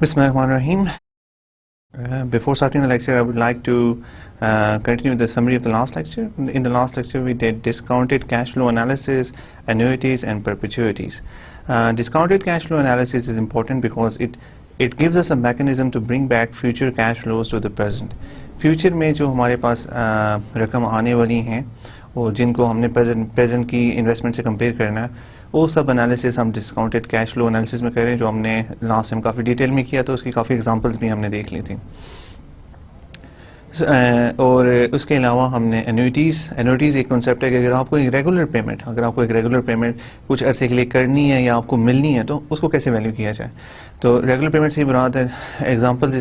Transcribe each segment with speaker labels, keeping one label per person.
Speaker 1: Bismillahirrahmanirrahim. Before starting the lecture, I would like to continue the summary of the last lecture. In the last lecture, we did discounted cash flow analysis, annuities, and perpetuities. Discounted cash flow analysis is important because it gives us a mechanism to bring back future cash flows to the present. Future में जो हमारे पास रकम आने वाली हैं और जिनको हमने प्रेजेंट की इन्वेस्टमेंट से कंपेयर करना है, वो सब एनालिसिस हम डिस्काउंटेड कैश फ्लो एनालिसिस में करें, जो हमने लास्ट टाइम काफ़ी डिटेल में किया, तो उसकी काफ़ी एग्जांपल्स भी हमने देख ली थी। और उसके अलावा हमने एन्युइटीज़ एक कॉन्सेप्ट है कि अगर आपको एक रेगुलर पेमेंट कुछ अरसे के लिए करनी है या आपको मिलनी है, तो उसको कैसे वैल्यू किया जाए। तो रेगुलर पेमेंट से मुराद है एग्जांपल्स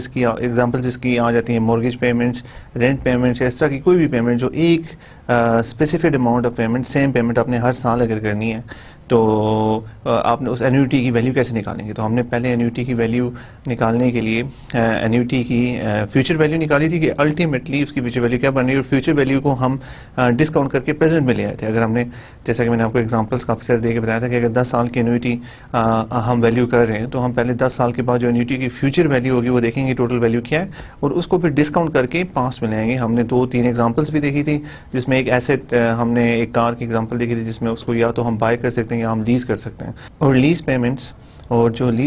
Speaker 1: इसकी आ जाती हैं मॉर्गेज पेमेंट्स, रेंट पेमेंट्स, इस तरह की कोई भी पेमेंट जो एक specific amount of payment, same payment आपने हर साल अगर करनी है, तो आपने उस एन्युइटी की वैल्यू कैसे निकालेंगे। तो हमने पहले एन्युइटी की वैल्यू निकालने के लिए एन्युइटी की फ्यूचर वैल्यू निकाली थी कि अल्टीमेटली उसकी फ्यूचर वैल्यू क्या बन रही है, और फ्यूचर वैल्यू को हम डिस्काउंट करके प्रेजेंट में ले आए थे। अगर हमने, जैसा कि मैंने आपको एग्जांपल्स काफ़ी सारे दे के बताया था कि अगर 10 साल की एन्युइटी हम वैल्यू कर रहे हैं, तो हम पहले 10 साल के बाद जो एन्युइटी की फ्यूचर वैल्यू होगी वो देखेंगे टोटल वैल्यू क्या है, और उसको फिर डिस्काउंट करके पास्ट में ले आएंगे। हमने 2-3 एग्जाम्पल्स भी देखी थी, जिसमें एक एसेट हमने एक कार की एग्जाम्पल देखी थी, जिसमें उसको या तो हम बाय कर सकते हैं या हम लीज कर सकते हैं। और लीज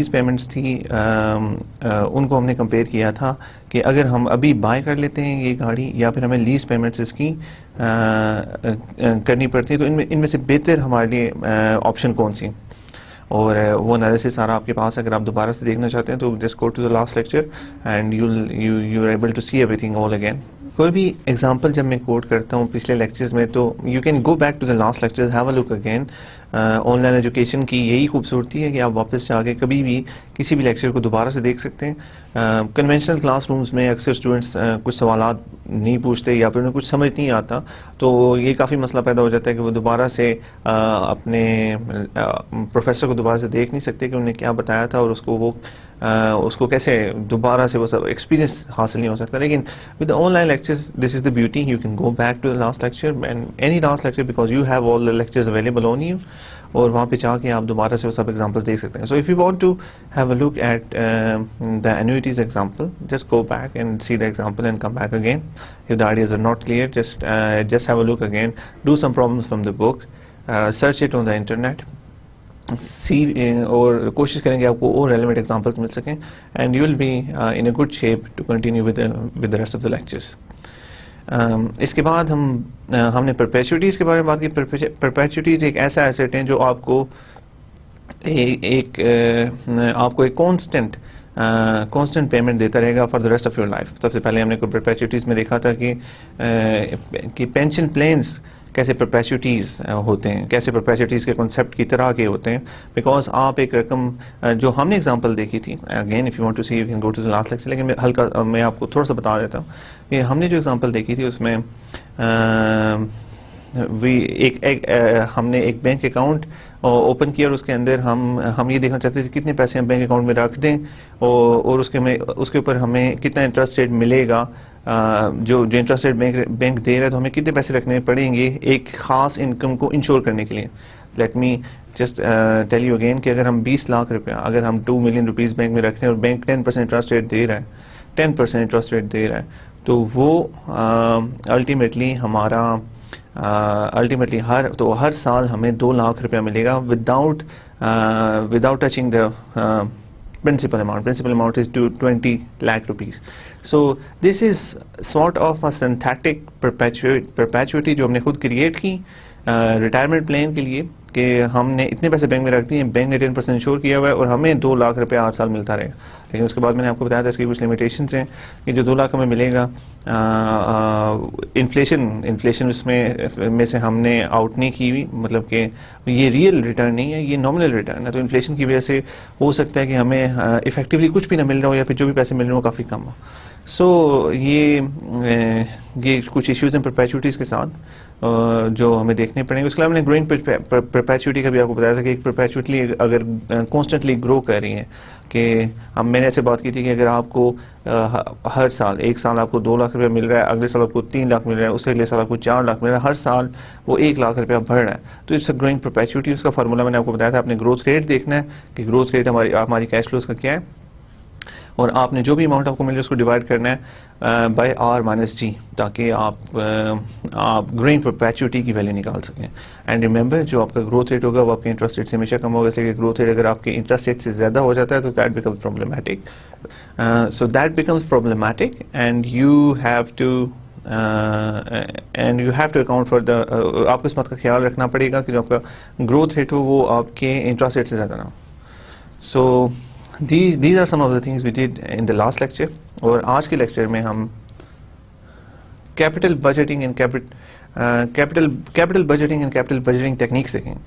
Speaker 1: पेमेंट्स थी उनको हमने कंपेयर किया था कि अगर हम अभी बाय कर लेते हैं ये गाड़ी, या फिर हमें लीज पेमेंट्स इसकी करनी पड़ती है, तो इनमें से बेहतर हमारे लिए ऑप्शन कौन सी। और वो एनालिसिस सारा आपके पास है। अगर आप दोबारा से देखना चाहते हैं तो just go to the last lecture and you are able to see everything all again. कोई भी एग्जांपल जब मैं कोट करता हूँ पिछले लेक्चर्स में, तो you can go back to the last lectures, have a look again. Online education की यही खूबसूरती है कि आप वापस जाके कभी भी किसी भी लेक्चर को दोबारा से देख सकते हैं। कन्वेंशनल क्लासरूम्स में अक्सर स्टूडेंट्स कुछ सवालात नहीं पूछते या फिर उन्हें कुछ समझ नहीं आता, तो ये काफ़ी मसला पैदा हो जाता है कि वो दोबारा से अपने प्रोफेसर को दोबारा से देख नहीं सकते कि उन्हें क्या बताया था, और उसको कैसे दोबारा से वो सब एक्सपीरियंस हासिल नहीं हो सकता। लेकिन with the online lectures this is the beauty, you can go back to the last lecture and any last lecture because you have all the lectures available on you, और वहाँ पे जाके आप दोबारा से वो सब एग्जांपल्स देख सकते हैं। So if you want to have a look at the annuities example, just go back and see the example and come back again. If the ideas are not clear, just have a look again, do some problems from the book, search it on the internet, और कोशिश करेंगे आपको और relevant examples मिल सकें, and you will be in a good shape to continue with the rest of the lectures. इसके बाद हमने परपेचुइटीज़ के बारे में बात की। परपेचुइटीज़ एक ऐसा एसेट है जो आपको एक कांस्टेंट पेमेंट देता रहेगा for the rest of your life. सबसे पहले हमने परपेचुइटीज़ में देखा था कि पेंशन प्लान्स कैसे परपेचुइटीज़ होते हैं, कैसे परपेचुइटीज़ के कॉन्सेप्ट की तरह के होते हैं। बिकॉज आप एक रकम, जो हमने एग्जांपल देखी थी, again if you want to see you can go to the last lecture, लेकिन मैं आपको थोड़ा सा बता देता हूँ कि हमने जो एग्जांपल देखी थी उसमें हमने एक बैंक अकाउंट ओपन किया, और उसके अंदर हम ये देखना चाहते थे कितने पैसे हम बैंक अकाउंट में रख दें, और उसके ऊपर हमें कितना इंटरेस्ट रेट मिलेगा। जो इंटरेस्ट रेट बैंक दे रहा है, तो हमें कितने पैसे रखने पड़ेंगे एक ख़ास इनकम को इंश्योर करने के लिए। Let me just tell you again कि अगर हम 20 लाख रुपया, अगर हम 2 मिलियन रुपीज़ बैंक में रख रहे हैं और बैंक 10% इंटरेस्ट रेट दे रहा है, 10% इंटरेस्ट रेट दे रहा है, तो वो अल्टीमेटली हर साल हमें 2 लाख रुपया मिलेगा without touching the principal amount is to 20 lakh rupees. So this is sort of a synthetic perpetuity जो हमने खुद क्रिएट की रिटायरमेंट प्लान के लिए, कि हमने इतने पैसे बैंक में रख दिए, बैंक ने 10% इंश्योर किया हुआ है, और हमें 2 लाख रुपया 8 साल मिलता रहेगा। लेकिन उसके बाद मैंने आपको बताया था इसकी कुछ लिमिटेशंस हैं कि जो 2 लाख हमें मिलेगा, इन्फ्लेशन उसमें से हमने आउट नहीं की हुई, मतलब कि ये रियल रिटर्न नहीं है, ये नॉमिनल रिटर्न है। तो इन्फ्लेशन की वजह से हो सकता है कि हमें इफेक्टिवली कुछ भी ना मिल रहा हो, या फिर जो भी पैसे मिल रहे हो काफ़ी कम हो। सो ये कुछ इश्यूज़ हैं परपेचुइटीज़ के साथ जो हमें देखने पड़ेंगे। उसके अलावा मैंने ग्रोइंग परपेचुइटी का भी आपको बताया था कि एक परपेचुइटी अगर कॉन्स्टेंटली ग्रो कर रही है, कि मैंने ऐसे बात की थी कि अगर आपको हर साल, एक साल आपको 2 लाख रुपया मिल रहा है, अगले साल आपको 3 लाख मिल रहा है, उससे अगले साल आपको 4 लाख मिल रहा है, हर साल वो 1 लाख रुपया बढ़ रहा है, तो इट्स अ ग्रोइंग परपेचुइटी। उसका फार्मूला मैंने आपको बताया था, आपने ग्रोथ रेट देखना है कि ग्रोथ रेट हमारी कैश फ्लोज का क्या है, और आपने जो भी अमाउंट आपको मिले उसको डिवाइड करना है बाय आर माइनस जी, ताकि आप ग्रोइंग परपेचुइटी की वैल्यू निकाल सकें. एंड रिमेंबर, जो आपका ग्रोथ रेट होगा वो आपके इंटरेस्ट रेट से हमेशा कम होगा, इसलिए ग्रोथ रेट अगर आपके इंटरेस्ट रेट से ज़्यादा हो जाता है तो that becomes problematic. So that becomes problematic and you have to account for the, आपको इस बात का ख्याल रखना पड़ेगा कि जो आपका ग्रोथ रेट हो वो आपके इंटरेस्ट रेट से ज़्यादा ना हो. सो these are some of the things we did in the last lecture. और आज के लेक्चर में हम capital budgeting and capital budgeting techniques देखेंगे.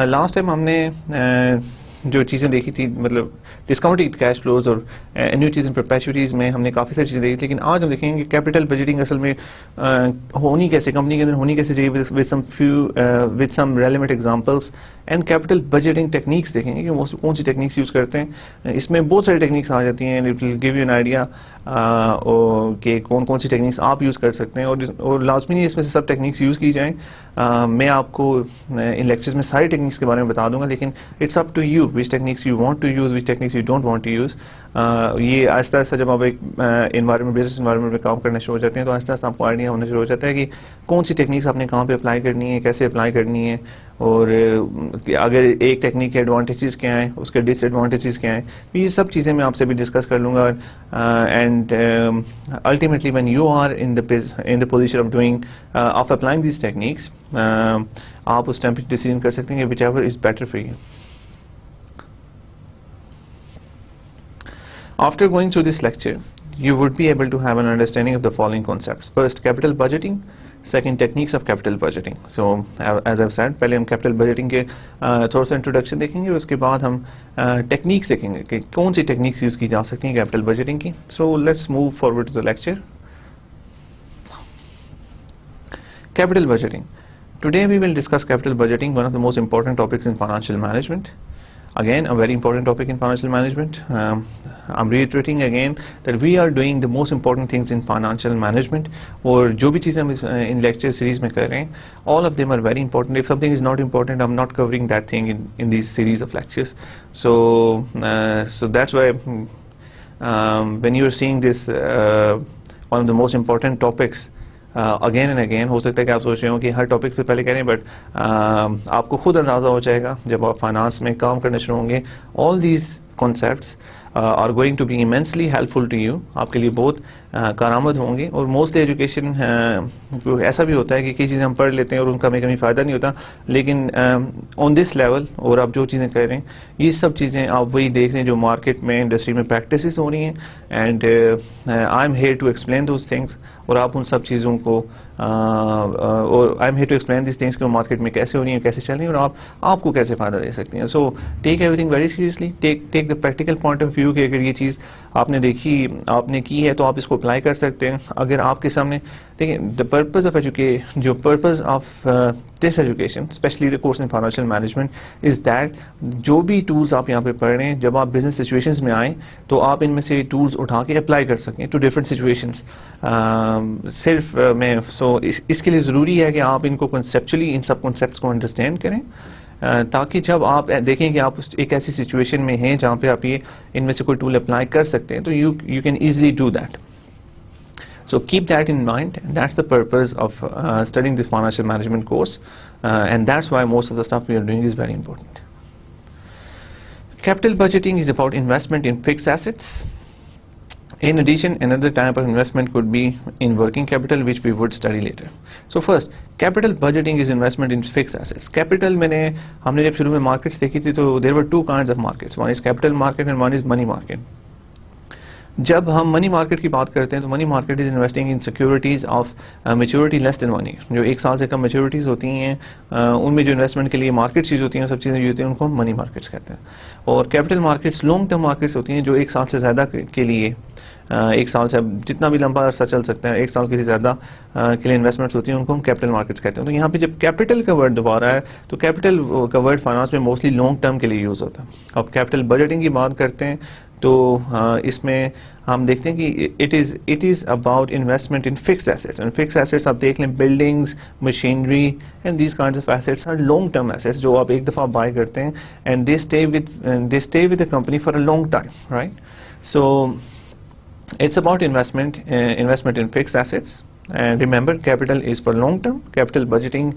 Speaker 1: लास्ट टाइम हमने जो चीज़ें देखी थी, मतलब डिस्काउंटेड कैश फ्लोज और एन्युटीज एंड परपेचुइटीज में हमने काफ़ी सारी चीज़ें देखी थी, लेकिन आज हम देखेंगे कि कैपिटल बजटिंग असल में होनी कैसे, कंपनी के अंदर होनी कैसे चाहिए, with some relevant examples and capital budgeting techniques देखेंगे कि मोस्टली कौन सी टेक्निक्स यूज़ करते हैं. इसमें बहुत सारी टेक्निक्स आ जाती हैं. It will give you an idea कि कौन कौन सी टेक्निक्स आप यूज़ कर सकते हैं, और लाजमी नहीं इसमें से सब टेक्निक्स यूज़ की जाएँ. मैं आपको इन लेक्चर्स में सारी टेक्निक्स के बारे में बता दूंगा, लेकिन it's up to you which techniques you want to use, which techniques you don't want to use. ये आहिस्ता आहिस्ता जब आप एक बिजनेस इन्वायरमेंट में काम करना शुरू हो जाते हैं तो आहिस्ता आहिस्ता आपको आइडिया होना शुरू हो जाता है कि कौन सी टेक्निक्स आपने कहाँ पे अप्लाई करनी है, कैसे अप्लाई करनी है, और अगर एक टेक्निक के एडवांटेजेस क्या हैं, उसके डिसएडवांटेजेस क्या हैं. तो ये सब चीज़ें मैं आपसे भी डिस्कस कर लूँगा. And ultimately when you are in the position of applying this techniques, आप उस टाइम पे डिसीजन कर सकते हैं कि whichever is better for you. After going through this lecture, you would be able to have an understanding of the following concepts. First, capital budgeting. Second, techniques of capital budgeting. So, as I've said, पहले हम capital budgeting के थोड़ा सा introduction देखेंगे, उसके बाद हम techniques देखेंगे कि कौन सी techniques use की जा सकती हैं capital budgeting की. So, let's move forward to the lecture. Capital budgeting. Today we will discuss capital budgeting, one of the most important topics in financial management. Again, a very important topic in financial management. I'm reiterating again that we are doing the most important things in financial management. और जो भी चीज़ें हम in lecture series में कर रहे हैं, all of them are very important. If something is not important, I'm not covering that thing in these series of lectures. So that's why when you are seeing this one of the most important topics again and again, हो सकता है कि आप सोच रहे हो कि हर topic पे पहले करें, बट आपको खुद अंदाज़ा हो जाएगा जब आप फाइनेंस में काम करने शुरू होंगे. All these concepts are going to be immensely helpful to you, आपके लिए बहुत कारआमद होंगे. और मोस्टली एजुकेशन ऐसा भी होता है कि कई चीज़ें हम पढ़ लेते हैं और उनका हमें कभी फ़ायदा नहीं होता, लेकिन ऑन दिस लेवल और आप जो चीज़ें कर रहे हैं ये सब चीज़ें आप वही देख रहे हैं जो मार्केट में, इंडस्ट्री में प्रैक्टिस हो रही हैं. And I am here to explain those things, और आप उन सब चीज़ों को और I am here to explain this things कि मार्केट में कैसे हो रही है, कैसे चल रही है, और आपको कैसे फ़ायदा दे सकती हैं. So take everything very seriously, take the practical point of view कि अगर ये चीज़ आपने देखी, आपने की है, तो आप इसको अप्लाई कर सकते हैं. अगर आपके सामने देखिए, द पर्पज़ ऑफ एजुकेशन, जो purpose of this education, specially the course in financial management, is that जो भी टूल्स आप यहाँ पे पढ़ रहे हैं, जब आप बिजनेस सिचुएशंस में आएँ तो आप इनमें से टूल्स उठा के अप्लाई कर सकें टू डिफरेंट सिचुएशंस. सिर्फ मैं इसके लिए ज़रूरी है कि आप इनको कंसेप्चुअली, इन सब कॉन्सेप्ट्स को अंडरस्टैंड करें, ताकि जब आप देखें कि आप एक ऐसी सिचुएशन में हैं जहाँ पे आप ये इनमें से कोई टूल अप्लाई कर सकते हैं, तो you can easily do that. So keep that in mind, and that's the purpose of studying this financial management course, and that's why most of the stuff we are doing is very important. Capital budgeting is about investment in fixed assets. In addition, another type of investment could be in working capital, which we would study later. So first, capital budgeting is investment in fixed assets. Capital हमने जब शुरू में markets देखी थी तो there were two kinds of markets. One is capital market and one is money market. जब हम money market की बात करते हैं तो money market is investing in securities of maturity less than 1 year, जो 1 साल से कम मेच्योरिटीज़ होती हैं, उनमें जो इन्वेस्टमेंट के लिए मार्केट चीज़ होती हैं, सब चीज़ें जो होती हैं उनको हम मनी मार्केट्स कहते हैं. और capital markets long term markets होती हैं जो 1 साल से ज़्यादा के लिए, 1 साल से जितना भी लंबा अरसा चल सकता है, 1 साल के लिए ज़्यादा के लिए इन्वेस्टमेंट्स होती हैं, उनको हम कैपिटल मार्केट्स कहते हैं. तो यहाँ पे जब कैपिटल का वर्ड दोबारा है तो कैपिटल का वर्ड फाइनेंस में मोस्टली लॉन्ग टर्म के लिए यूज़ होता है. अब कैपिटल बजटिंग की बात करते हैं तो इसमें हम देखते हैं कि it is about investment in fix assets. And fix assets आप देख लें, buildings, machinery and these kinds of assets are long term assets जो आप एक दफ़ा बाय करते हैं, and they stay with the company for a long time, right. So it's about investment in fixed assets. And remember, capital is for long term. Capital budgeting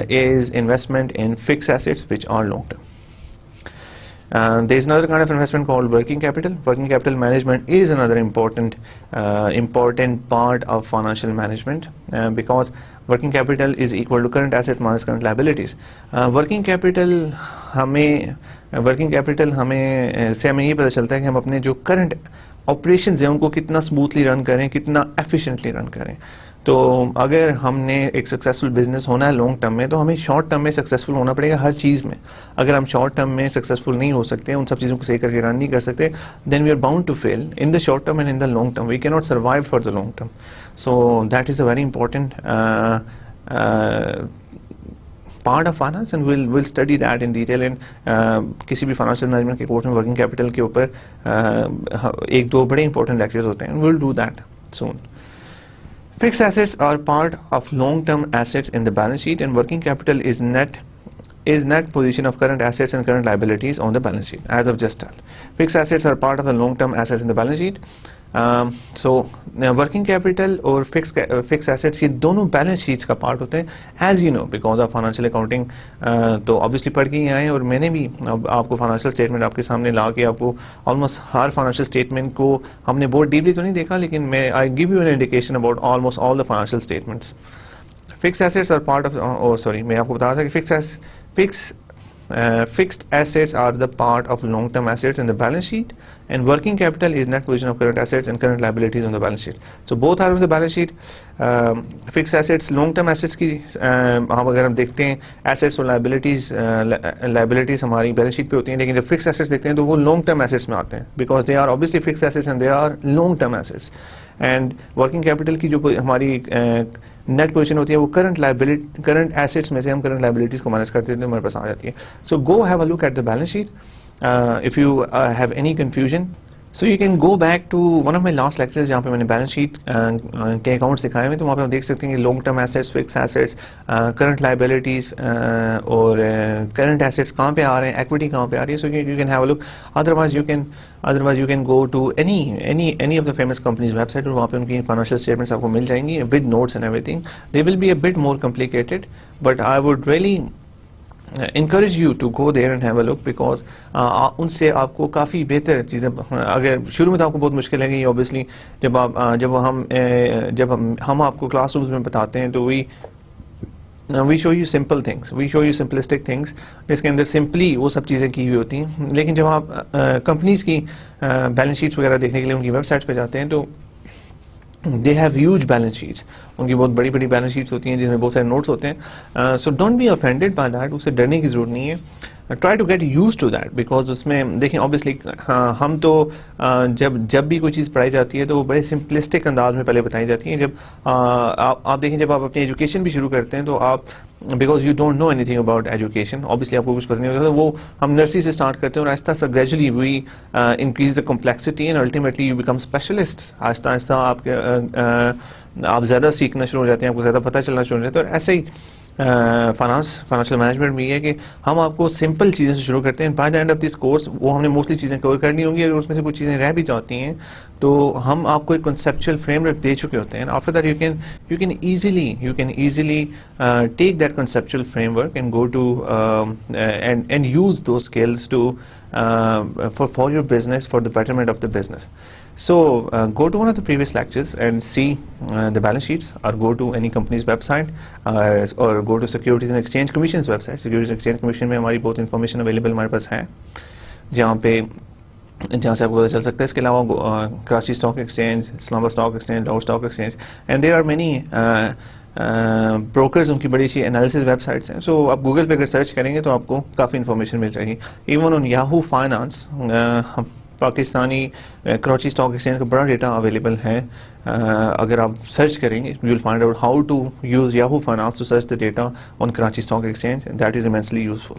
Speaker 1: is investment in fixed assets which are long term. There is another kind of investment called working capital. Working capital management is another important part of financial management, because working capital is equal to current asset minus current liabilities. Working capital हमें से हमें ये पता चलता है कि हम अपने जो करंट ऑपरेशंस हैं उनको कितना स्मूथली रन करें, कितना एफिशिएंटली रन करें. तो अगर हमने एक सक्सेसफुल बिजनेस होना है लॉन्ग टर्म में, तो हमें शॉर्ट टर्म में सक्सेसफुल होना पड़ेगा हर चीज़ में. अगर हम शॉर्ट टर्म में सक्सेसफुल नहीं हो सकते, उन सब चीज़ों को सही करके रन नहीं कर सकते, then we are bound to fail in the short term and in the long term. We can not survive for the long term. So that is a very important part of finance, and will study that in detail in किसी भी financial management के course में. Working capital के ऊपर एक दो बड़े important lectures होते हैं, will do that soon. Fixed assets are part of long-term assets in the balance sheet, and working capital is net position of current assets and current liabilities on the balance sheet, as of just told. Fixed assets are part of the long-term assets in the balance sheet. So working capital और fixed assets ये दोनों balance sheets का part होते हैं, as you know, because of financial accounting. तो obviously पढ़ के ही आए, और मैंने भी आपको फाइनेंशियल स्टेटमेंट आपके सामने ला के आपको ऑलमोस्ट हर फाइनेंशियल स्टेटमेंट को हमने बहुत डीपली तो नहीं देखा, लेकिन मैं I give you an indication about almost all the financial statements. Fix assets are part of मैं आपको बता रहा था कि fixed assets are the part of long-term assets in the balance sheet, and working capital is net position of current assets and current liabilities on the balance sheet. So both are on the balance sheet. Fixed assets, long-term assets की हम अगर हम देखते हैं assets और liabilities हमारी balance sheet पे होती हैं, लेकिन जब fixed assets देखते हैं तो वो long-term assets में आते हैं, because they are obviously fixed assets and they are long-term assets. And working capital की जो हमारी नेट पोजीशन होती है वो करंट एसेट्स में से हम करंट लाइबिलिटीज को माइनस करते हैं, हमारे पास आ जाती है. So go have a look at the balance sheet if you have any confusion. So you can go back to one of my last lectures जहाँ पे मैंने बैलेंस शीट के अकाउंट्स दिखाए हुए, तो वहाँ पे आप देख सकते हैं कि long term assets, fix assets, current liabilities और करंट एसेट्स कहाँ पे आ रहे हैं, एक्विटी कहाँ पे आ रही है. So you can have a look. Otherwise you can go to any of the famous companies website, और वहाँ पे उनकी फाइनेंशियल स्टेटमेंट्स आपको मिल जाएंगी with notes and everything. They will be a bit more complicated, but I would really encourage you to go there and have a look, because उनसे आपको काफ़ी बेहतर चीज़ें, अगर शुरू में तो आपको बहुत मुश्किल लगेगी ऑब्वियसली, जब हम आपको क्लासरूम्स में बताते हैं तो we show you simple things, we show you simplistic things, जिसके अंदर सिंपली वो सब चीज़ें की हुई होती हैं. लेकिन जब आप कंपनीज की बैलेंस शीट्स वगैरह देखने के लिए उनकी वेबसाइट पे जाते हैं तो they have huge balance sheets, उनकी बहुत बड़ी बड़ी बैलेंस शीट्स होती हैं जिसमें बहुत सारे नोट्स होते हैं. So don't be offended by that, उससे डरने की जरूरत नहीं है. Try to get use to that, because उसमें देखें ऑब्वियसली हम तो जब भी कोई चीज़ पढ़ाई जाती है तो वो बड़े सिंपलिस्टिक अंदाज में पहले बताई जाती है. जब आप देखें, जब आप अपनी एजुकेशन भी शुरू करते हैं तो आप, because you don't know anything about education, obviously आपको कुछ पता नहीं होता, तो वो हम नर्सरी से स्टार्ट करते हैं और आहिस्ता आहिस्ता gradually we increase the complexity and ultimately you become specialist. आहिस्ता आहिस्ता आप ज़्यादा सीखना शुरू हो जाते हैं, आपको ज़्यादा पता चलना शुरू हो जाता है. और ऐसे ही फाइनेंशियल मैनेजमेंट में ये है कि हम आपको सिंपल चीज़ों से शुरू करते हैं. By the end of this course वो हमने मोस्टली चीज़ें कवर करनी होंगी. अगर उसमें से कुछ चीज़ें रह भी जाती हैं तो हम आपको एक कंसेप्चुअल फ्रेमवर्क दे चुके होते हैं. After that you can easily take that conceptual framework and go to and use those skills to for your business, for the betterment of the business. So go to one of the previous lectures and see the balance sheets, or go to any company's website, or go to Securities and Exchange Commission's website. Securities and Exchange Commission में हमारी बहुत information available हमारे पास है, जहाँ से आपको पता चल सकता है. इसके अलावा Karachi stock exchange, Islamabad stock exchange, Lahore stock exchange, and there are many brokers, उनकी बड़ी अच्छी एनालिसिस वेबसाइट्स हैं. सो आप गूगल पे अगर सर्च करेंगे तो आपको काफ़ी इन्फॉर्मेशन मिल जाएगी. Even on Yahoo finance Pakistani Karachi stock exchange का बड़ा डेटा अवेलेबल है. अगर आप सर्च करेंगे you will find out how to use Yahoo finance to search the data on Karachi stock exchange. That is immensely useful.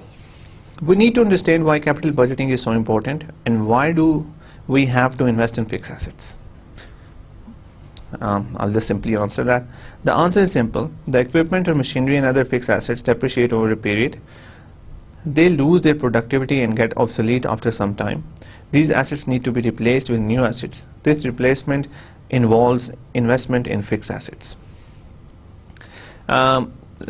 Speaker 1: We need to understand why capital budgeting is so important, and why do we have to invest in fixed assets. I'll just simply answer that. The answer is simple. The equipment or machinery and other fixed assets depreciate over a period. They lose their productivity and get obsolete after some time. These assets need to be replaced with new assets. This replacement involves investment in fixed assets.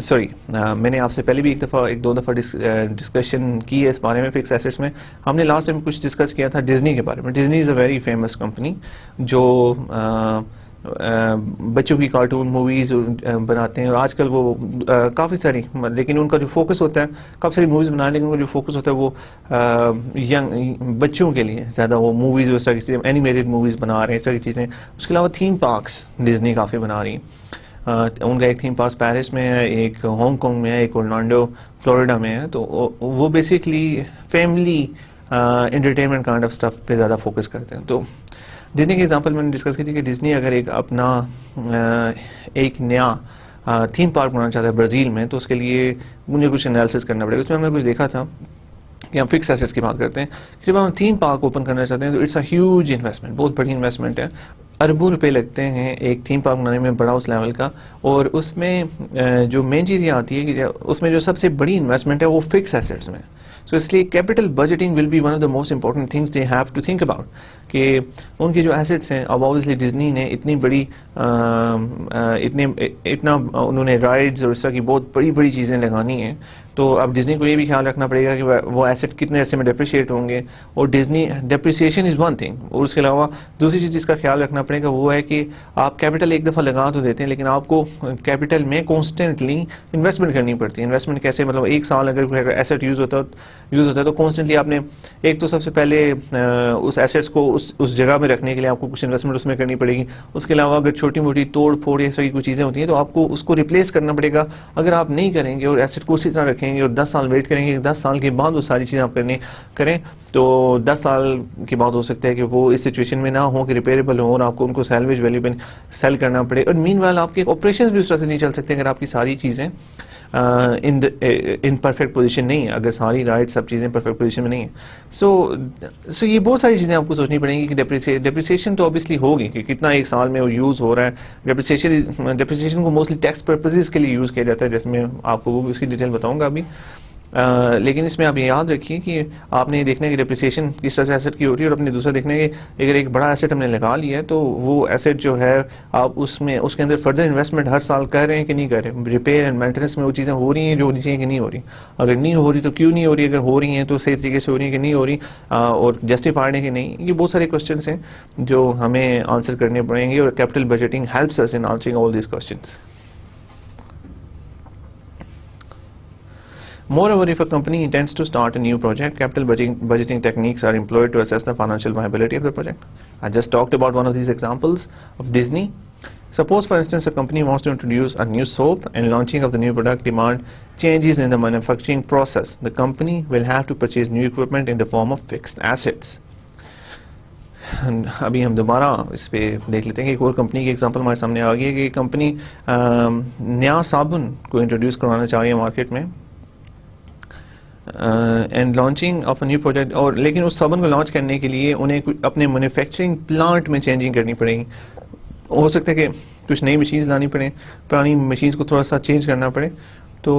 Speaker 1: मैंने आपसे पहले भी एक दो दफ़ा discussion की है इस बारे में फिक्स एसेट्स में. हमने लास्ट टाइम कुछ डिस्कस किया था डिज्नी के बारे में. Disney is a very famous company जो बच्चों की कार्टून मूवीज़ बनाते हैं और आजकल वो काफ़ी सारी, लेकिन उनका जो फोकस होता है, काफ़ी सारी मूवीज़ बनाने, लेकिन उनका जो फोकस होता है वो यंग बच्चों के लिए ज़्यादा वो मूवीज़ उस तरह की चीज़ें, एनिमेटेड मूवीज़ बना रहे हैं, इस तरह की चीज़ें. उसके अलावा थीम पार्क्स डिज्नी काफ़ी बना रही हैं. उनका एक थीम पार्क पेरिस में है, एक हांगकांग में है, एक ओरलैंडो फ्लोरिडा में है. तो वो basically family entertainment kind of stuff पे ज़्यादा फोकस करते हैं. तो डिज्नी की एग्जांपल मैंने डिस्कस की थी कि डिज्नी अगर एक अपना एक नया थीम पार्क बनाना चाहता है ब्राज़ील में, तो उसके लिए मुझे कुछ एनालिसिस करना पड़ेगा. उसमें हमने कुछ देखा था कि हम फिक्स एसेट्स की बात करते हैं. जब हम थीम पार्क ओपन करना चाहते हैं तो इट्स अ ह्यूज इन्वेस्टमेंट, बहुत बड़ी इन्वेस्टमेंट है. अरबों रुपए लगते हैं एक थीम पार्क बनाने में, बड़ा उस लेवल का. और उसमें जो मेन चीज़ ये आती है कि उसमें जो सबसे बड़ी इन्वेस्टमेंट है वो फिक्स एसेट्स में. सो इसलिए capital budgeting will be one of the most important things they have to think about कि उनके जो एसेट्स हैं. अब ऑब्वियसली डिज्नी ने इतनी बड़ी इतना उन्होंने राइड्स और इस तरह की बहुत बड़ी बड़ी चीज़ें लगानी हैं. तो अब डिज्नी को ये भी ख्याल रखना पड़ेगा कि वो एसेट कितने अरसे में डेप्रिशिएट होंगे. और Disney depreciation is one thing, और उसके अलावा दूसरी चीज़ जिसका ख्याल रखना पड़ेगा वो है कि आप कैपिटल एक दफ़ा लगा तो देते हैं, लेकिन आपको कैपिटल में कॉन्स्टेंटली इन्वेस्टमेंट करनी पड़ती है. इन्वेस्टमेंट कैसे, मतलब एक साल अगर कोई एसेट यूज़ होता है तो कॉन्स्टेंटली आपने एक तो सबसे पहले उस एसेट्स को उस जगह में रखने के लिए आपको कुछ इन्वेस्टमेंट उसमें करनी पड़ेगी. उसके अलावा अगर छोटी मोटी तोड़ फोड़ या ऐसी कुछ चीज़ें होती हैं तो आपको उसको रिप्लेस करना पड़ेगा. अगर आप नहीं करेंगे और एसेट को उसी तरह रखेंगे और 10 साल वेट करेंगे, 10 साल के बाद वो सारी चीज़ें आप करें तो 10 साल के बाद हो सकता है कि वो इस सिचुएशन में ना हो कि रिपेयरेबल हो और आपको उनको सैलवेज वैल्यू पे सेल करना पड़े. और मीनवाइल आपके ऑपरेशंस भी उस तरह से नहीं चल सकते अगर आपकी सारी चीज़ें इन परफेक्ट पोजीशन नहीं है, अगर सारी राइट सब चीज़ें परफेक्ट पोजीशन में नहीं है. सो ये बहुत सारी चीज़ें आपको सोचनी पड़ेंगी कि डेप्रिसिएशन तो ऑब्वियसली होगी कि कितना एक साल में वो यूज़ हो रहा है. डेप्रिसिएशन को मोस्टली टैक्स पर्पसेस के लिए यूज़ किया जाता है, जिसमें आपको वो भी उसकी डिटेल बताऊंगा अभी. लेकिन इसमें आप ये याद रखिए कि आपने ये देखना है कि डेप्रिसिएशन किस तरह से एसेट की हो रही है, और अपने दूसरा देखना है कि अगर एक बड़ा एसेट हमने लगा लिया है तो वो एसेट जो है आप उसके अंदर फर्दर इन्वेस्टमेंट हर साल कर रहे हैं कि नहीं कर रहे. रिपेयर एंड मेंटेनेंस में वो चीज़ें हो रही हैं जो होनी चाहिए कि नहीं हो रही. अगर नहीं हो रही तो क्यों नहीं हो रही, अगर हो रही हैं तो सही तरीके से हो रही है कि नहीं हो रही, और जस्टिफाइड है कि नहीं. ये बहुत सारे क्वेश्चन हैं जो हमें आंसर करने पड़ेंगे, और capital budgeting helps us in answering all these questions. Moreover, if a company intends to start a new project, capital budgeting techniques are employed to assess the financial viability of the project. I just talked about one of these examples of Disney. Suppose, for instance, a company wants to introduce a new soap, and launching of the new product demand changes in the manufacturing process. The company will have to purchase new equipment in the form of fixed assets. अभी हम दोबारा इस पे देख लेते हैं कि एक और कंपनी की एग्जांपल हमारे सामने आ गई है कि कंपनी नया साबुन को इंट्रोड्यूस करवाना चाह रही है मार्केट में, and launching of a new project. और लेकिन उस साबुन को लॉन्च करने के लिए उन्हें अपने मैन्युफैक्चरिंग प्लांट में चेंजिंग करनी पड़ेगी. हो सकता है कि कुछ नई मशीन्स लानी पड़े, पुरानी मशीन्स को थोड़ा सा चेंज करना पड़े. तो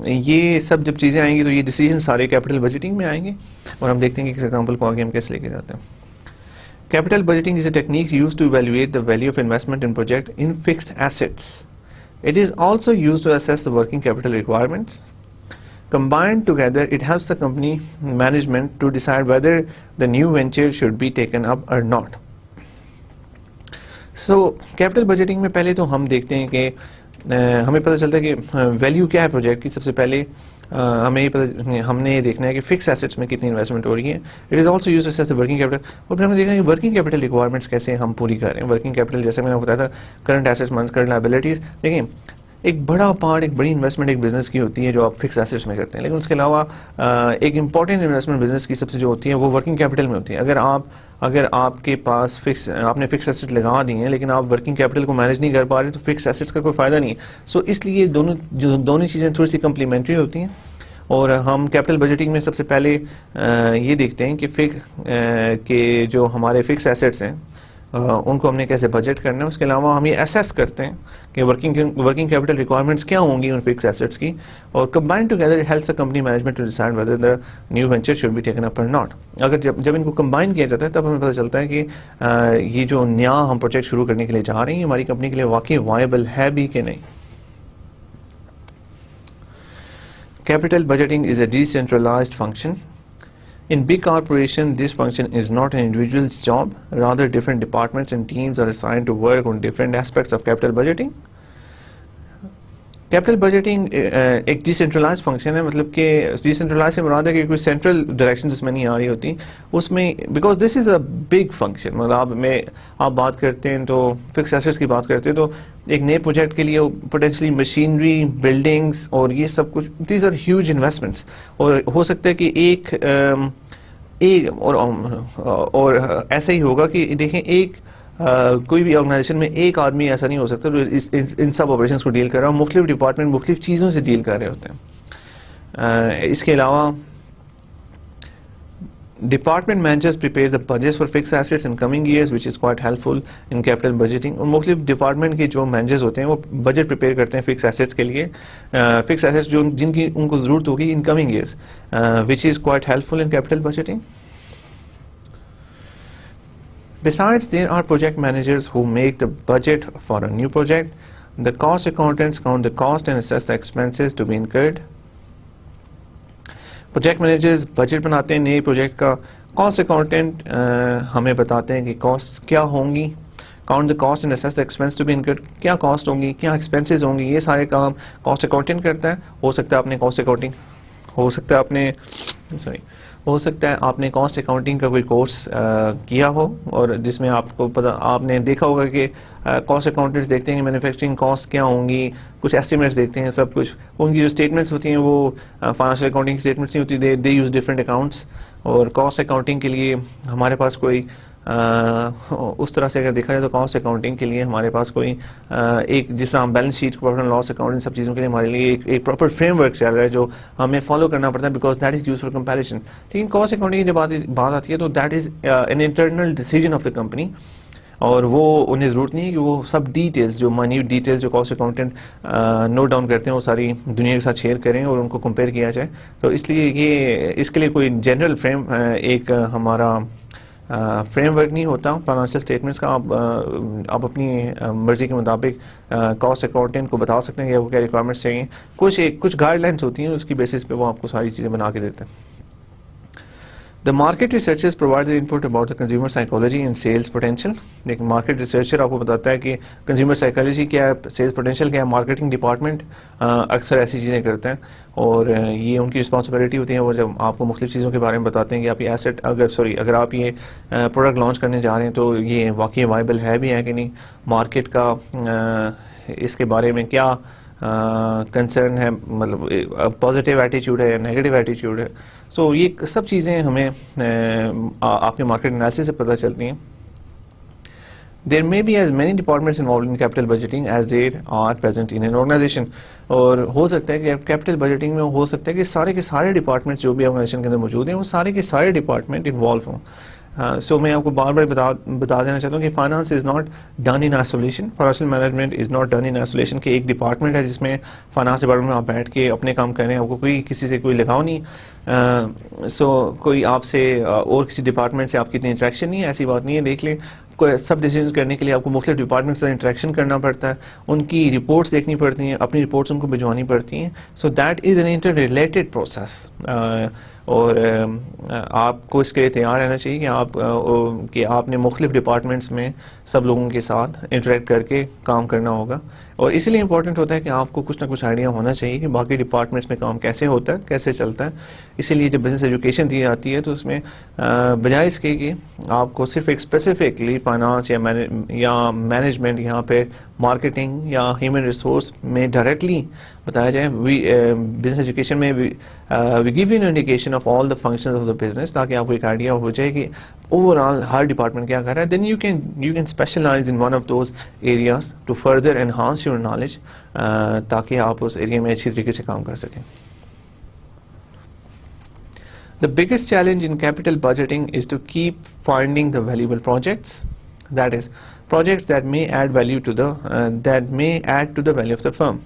Speaker 1: ये सब जब चीज़ें आएंगी तो ये डिसीजन सारे कैपिटल बजटिंग में आएंगे, और हम देखते हैं कि इस एग्जाम्पल को आगे हम कैसे लेके जाते हैं. Capital budgeting is a technique used to evaluate the value of investment in project in fixed assets. It is also used to assess the working capital requirements. Combined together, it helps the company management to decide whether the new venture should be taken up or not. So, capital budgeting में पहले तो हम देखते हैं कि हमें पता चलता है कि वैल्यू क्या है प्रोजेक्ट की. सबसे पहले हमने ये देखना है कि फिक्स एसेट्स में कितनी इन्वेस्टमेंट हो रही है. It is also use as working capital. और फिर हमने देखना है कि वर्किंग कैपिटल रिक्वायरमेंट्स कैसे हम पूरी कर रहे हैं. वर्किंग कैपिटल जैसे मैंने बताया था, current assets minus current liabilities. देखिए, एक बड़ा पार्ट, एक बड़ी इन्वेस्टमेंट एक बिजनेस की होती है जो आप फिक्स एसेट्स में करते हैं, लेकिन उसके अलावा एक इंपॉर्टेंट इन्वेस्टमेंट बिजनेस की सबसे जो होती है वो वर्किंग कैपिटल में होती है. अगर आपके पास आपने फिक्स एसेट लगा दिए हैं लेकिन आप वर्किंग कैपिटल को मैनेज नहीं कर पा रहे तो फिक्स एसेट्स का कोई फ़ायदा नहीं है. सो इसलिए दोनों चीज़ें थोड़ी सी कम्प्लीमेंट्री होती हैं. और हम कैपिटल बजटिंग में सबसे पहले ये देखते हैं कि जो हमारे फिक्स एसेट्स हैं उनको हमने कैसे बजट करना है। उसके अलावा हम ये असेस करते हैं कि वर्किंग कैपिटल रिक्वायरमेंट्स क्या होंगी उन फिक्स एसेट्स की, और combined together it helps the company management to decide whether the new venture should be taken up और नॉट। अगर जब इनको कंबाइन किया जाता है तब हमें पता चलता है कि ये जो नया हम प्रोजेक्ट शुरू करने के लिए जा रहे हैं हमारी कंपनी के लिए वाकई वायबल है भी कि नहीं। Capital budgeting is a decentralized function. In big corporation, this function is not an individual's job. Rather, different departments and teams are assigned to work on different aspects of capital budgeting. Capital budgeting एक decentralise function है, मतलब कि decentralise से मुराद है कि कोई central direction उसमें नहीं आ रही होती उसमें, because this is a big function. मतलब आप बात करते हैं तो फिक्स एसेट्स की बात करते हैं तो एक नए प्रोजेक्ट के लिए पोटेंशली मशीनरी, बिल्डिंग्स और ये सब कुछ, दीज आर ह्यूज इन्वेस्टमेंट्स। और हो सकता है कि एक और ऐसा ही होगा कि देखें कोई भी ऑर्गेनाइजेशन में एक आदमी ऐसा नहीं हो सकता जो इन सब ऑपरेशंस को डील कर रहा है। मुख्तलिफ डिपार्टमेंट मुख्तलिफ चीज़ों से डील कर रहे होते हैं। इसके अलावा department managers prepare the budgets for fix assets in coming years which is quite helpful in capital budgeting. और मुख्तलिफ डिपार्टमेंट के जो मैनेजर्स होते हैं वो बजट प्रिपेयर करते हैं फिक्स एसेट्स के लिए, फिक्स एसेट्स जो जिनकी उनको ज़रूरत होगी in coming years, which is quite helpful in capital budgeting. Besides, there are project managers who make the budget for a new project. The cost accountants count the cost and assess the expenses to be incurred. Project managers budget बनाते हैं नए project का, cost accountant हमें बताते हैं कि cost क्या होंगी, count the cost and assess the expense to be incurred, क्या cost होंगी, क्या expenses होंगी, ये सारे काम cost accountant करता है। हो सकता है आपने cost accounting, हो सकता है आपने कॉस्ट अकाउंटिंग का कोई कोर्स किया हो और जिसमें आपको पता, आपने देखा होगा कि कॉस्ट अकाउंटेंट्स देखते हैं कि मैन्युफैक्चरिंग कॉस्ट क्या होंगी, कुछ एस्टिमेट्स देखते हैं, सब कुछ। उनकी जो स्टेटमेंट्स होती हैं वो फाइनेंशियल अकाउंटिंग की स्टेटमेंट्स नहीं होती, दे यूज़ डिफरेंट अकाउंट्स। और कॉस्ट अकाउंटिंग के लिए हमारे पास कोई उस तरह से अगर देखा जाए तो कॉस्ट अकाउंटिंग के लिए हमारे पास कोई एक, जिस तरह हम balance sheet, profit and loss account, इन सब चीज़ों के लिए हमारे लिए एक प्रॉपर फ्रेमवर्क चल रहा है जो हमें फॉलो करना पड़ता है, because that is use for comparison. लेकिन कॉस्ट अकाउंटिंग की जब बात आती है तो that is an internal decision of the company, और वो उन्हें ज़रूरत नहीं है कि वो सब डिटेल्स, जो माइन्यूट डिटेल्स जो कॉस्ट अकाउंटेंट नोट डाउन करते हैं वो सारी दुनिया के साथ शेयर करें और उनको कंपेयर किया जाए। तो इसलिए ये इसके लिए कोई जनरल एक हमारा फ्रेमवर्क नहीं होता फाइनेंशियल स्टेटमेंट्स का। आप अपनी मर्जी के मुताबिक कॉस्ट अकाउंटेंट को बता सकते हैं कि आपको क्या रिक्वायरमेंट्स चाहिए। कुछ गाइडलाइंस होती हैं, उसकी बेसिस पे वो आपको सारी चीज़ें बना के देते हैं। The market researchers provide the input about the consumer psychology and sales potential. लेकिन मार्केट रिसर्चर आपको बताता है कि कंज्यूमर साइकोलॉजी क्या है, सेल्स पोटेंशियल क्या है। मार्केटिंग डिपार्टमेंट अक्सर ऐसी चीज़ें करते हैं और ये उनकी रिस्पॉन्सिबिलिटी होती है। वो जब आपको मुख्तलिफ चीज़ों के बारे में बताते हैं कि आप ये एसेट अगर आप ये प्रोडक्ट लॉन्च करने जा रहे हैं तो ये वाकई वायबल है भी है कि नहीं, मार्केट का इसके बारे में क्या कंसर्न है, मतलब पॉजिटिव एटीट्यूड है या नेगेटिव एटीट्यूड है। सो ये सब चीज़ें हमें आपके मार्केट एनालिसिस से पता चलती हैं। There may be as many departments involved in capital budgeting as there are present in an organization. और हो सकता है कि कैपिटल बजटिंग में हो सकता है कि सारे के सारे डिपार्टमेंट्स जो भी ऑर्गेनाइजेशन के अंदर मौजूद हैं वो सारे के सारे डिपार्टमेंट इन्वॉल्व हों। सो मैं आपको बार बार बता देना चाहता हूँ कि finance is not done in isolation, financial management is not done in isolation, कि एक डिपार्टमेंट है जिसमें फाइनेंस डिपार्टमेंट में आप बैठ के अपने काम करें, आपको कोई किसी से कोई लगाव नहीं। कोई आपसे और किसी डिपार्टमेंट से आपकी इतनी इंटरेक्शन नहीं है, ऐसी बात नहीं है। देख लें, कोई सब डिसीजन करने के लिए आपको मुख्तलिफ डिपार्टमेंट से इंटरेक्शन करना पड़ता है, उनकी रिपोर्ट्स देखनी पड़ती हैं, अपनी रिपोर्ट्स उनको भिजवानी पड़ती हैं। सो that is an inter related process. और आपको इसके लिए तैयार रहना चाहिए कि आपने मुख्तलिफ डिपार्टमेंट्स में सब लोगों के साथ इंटरेक्ट करके काम करना होगा। और इसीलिए इंपॉर्टेंट होता है कि आपको कुछ ना कुछ आइडिया होना चाहिए कि बाकी डिपार्टमेंट्स में काम कैसे होता है, कैसे चलता है। इसीलिए जब बिजनेस एजुकेशन दी जाती है तो उसमें बजाय इसके कि आपको सिर्फ एक स्पेसिफिकली फाइनेंस या मैनेजमेंट, यहाँ पे मार्केटिंग या ह्यूमन रिसोर्स में डायरेक्टली बताया जाए, बिजनेस एजुकेशन में we give you an indication of all the functions of the business, ताकि आपको एक आइडिया हो जाए कि ओवरऑल हर डिपार्टमेंट क्या कर रहा है। Then you can specialise in one of those areas to further enhance your knowledge, ताकि आप उस एरिया में अच्छी तरीके से काम कर सकें। The biggest challenge in capital budgeting is to keep finding the valuable projects. that is projects that may add value to the value of the firm.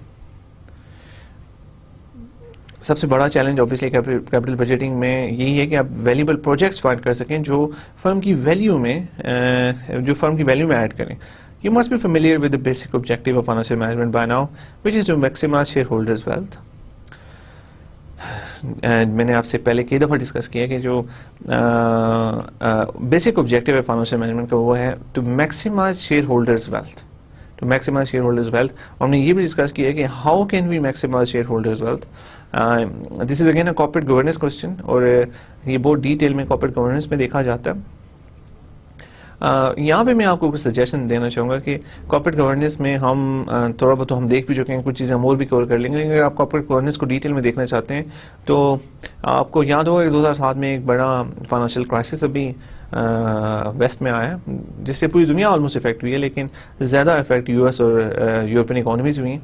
Speaker 1: सबसे बड़ा चैलेंज ऑब्वियसली कैपिटल बजटिंग में यही है कि आप वैल्यूएबल प्रोजेक्ट्स फाइंड कर सकें जो फर्म की वैल्यू में ऐड करें. You must be familiar with the basic objective of financial management by now, which is to maximize shareholders' wealth. मैंने आपसे पहले कई दफ़ा डिस्कस किया कि जो बेसिक ऑब्जेक्टिव है फाइनेंशियल मैनेजमेंट का वो है to maximise share holders wealth. हमने ये भी डिस्कस किया कि how can we maximise share holders wealth. This is again a corporate governance question और ये बहुत डिटेल में कॉर्पोरेट गवर्नेंस में देखा जाता है. यहाँ पे मैं आपको कुछ सजेशन देना चाहूँगा कि कॉर्पोरेट गवर्नेंस में हम थोड़ा बहुत हम देख भी चुके हैं, कुछ चीज़ें हम और भी कवर कर लेंगे, लेकिन अगर आप कॉर्पोरेट गवर्नेंस को डिटेल में देखना चाहते हैं तो आपको याद होगा कि 2007 में एक बड़ा फाइनेंशियल क्राइसिस अभी वेस्ट में आया जिससे पूरी दुनिया ऑलमोस्ट इफेक्ट हुई है, लेकिन ज़्यादा इफेक्ट यूएस और यूरोपियन इकोनॉमीज हुई.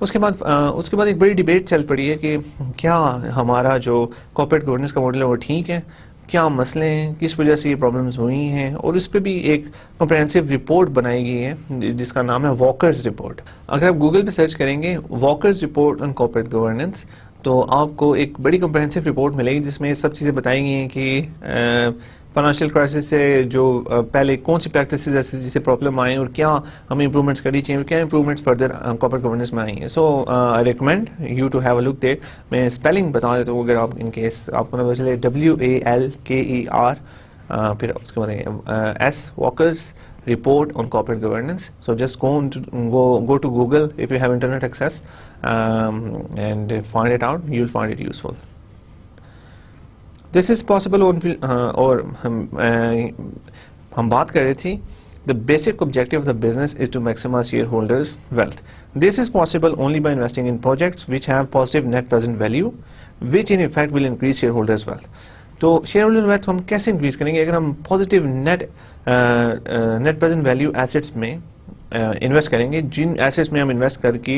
Speaker 1: उसके बाद एक बड़ी डिबेट चल पड़ी है कि क्या हमारा जो कॉर्पोरेट गवर्नेंस का मॉडल है वो ठीक है, क्या मसले हैं, किस वजह से ये प्रॉब्लम्स हुई हैं, और इस पे भी एक कॉम्प्रिहेंसिव रिपोर्ट बनाई गई है जिसका नाम है वॉकर्स रिपोर्ट. अगर आप गूगल पे सर्च करेंगे walkers report on corporate governance तो आपको एक बड़ी कॉम्प्रिहेंसिव रिपोर्ट मिलेगी जिसमें सब चीज़ें बताई गई हैं कि फाइनेंशियल क्राइसिस से जो पहले कौन सी प्रैक्टिसेस ऐसी जिससे प्रॉब्लम आई और क्या हमें इंप्रूवमेंट्स करनी चाहिए और क्या इंप्रूवमेंट्स फर्दर कॉर्पोरेट गवर्नेंस में आई हैं. So I recommend you to have a look there. मैं स्पेलिंग बता देता हूँ अगर आप इन केस आपको ना पता चले WALKER फिर उसके बाद S walkers report on corporate governance. So just go to Google if you have internet access and find it out. You'll find it useful. This is possible और हम बात कर रहे थे the basic objective of the business is to maximize shareholders' wealth. This is possible only by investing in projects which have positive net present value, which in effect will increase shareholders' wealth. तो shareholder wealth हम कैसे increase करेंगे? अगर हम positive net present value assets में invest करेंगे, जिन assets में हम इन्वेस्ट करके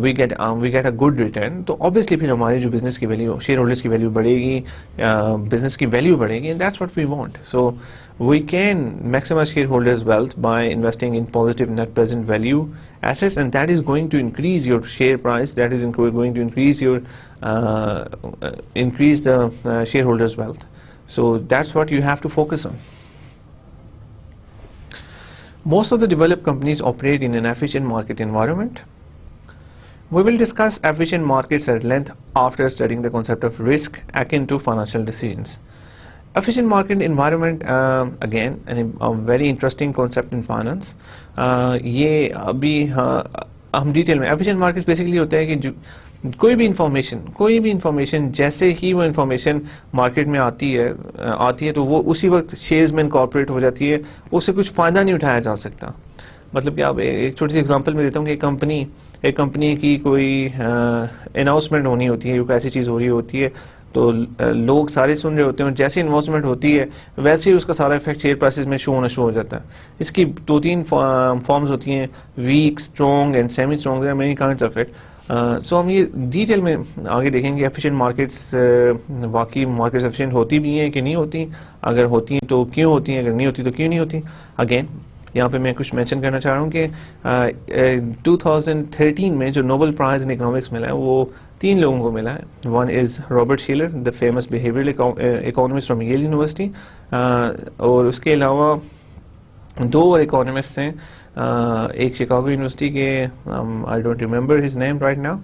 Speaker 1: we get a good return, तो ऑब्वियसली फिर हमारी जो बिजनेस की वैल्यू, शेयर होल्डर्स की वैल्यू बढ़ेगी, बिजनेस की वैल्यू बढ़ेगी, and that's what we want. So we can maximise share holders wealth by investing in positive net present value assets, and that is going to increase your share price, that is going to increase your increase the shareholders wealth. So that's what you have to focus on. Most of the developed companies operate in an efficient market environment. We will discuss efficient markets at length after studying the concept of risk akin to financial decisions. Efficient market environment, again, a very interesting concept in finance. ये अभी हम detail में efficient markets basically होता है कि कोई भी information जैसे ही वो इंफॉर्मेशन मार्केट में आती है तो वो उसी वक्त शेयर्स में इनकॉर्पोरेट हो जाती है, उससे कुछ फ़ायदा नहीं उठाया जा सकता. मतलब कि आप एक छोटी सी एग्जांपल में देता हूँ कि एक कंपनी की कोई अनाउंसमेंट होनी होती है, कोई ऐसी चीज़ हो रही होती है तो लोग सारे सुन रहे होते हैं और जैसे इन्वेस्टमेंट होती है वैसे ही उसका सारा इफेक्ट शेयर प्राइसेस में शो हो जाता है. इसकी 2-3 फॉर्म्स होती हैं, weak, strong and semi strong. There are many kinds of it. So हम ये डिटेल में आगे देखेंगे एफिशिएंट मार्केट्स वाकई मार्केट्स एफिशिएंट होती भी हैं कि नहीं होती, अगर होती हैं तो क्यों होती हैं, अगर नहीं होती तो क्यों नहीं होती. अगेन यहाँ पे मैं कुछ मेंशन करना चाह रहा हूँ कि 2013 में जो नोबेल प्राइज इन इकोनॉमिक्स मिला है वो 3 लोगों को मिला है. One is Robert Shiller, the famous behavioural economist from Yale University, और उसके अलावा 2 और इकोनॉमिस्ट हैं, एक शिकागो यूनिवर्सिटी के, I don't remember his name right now,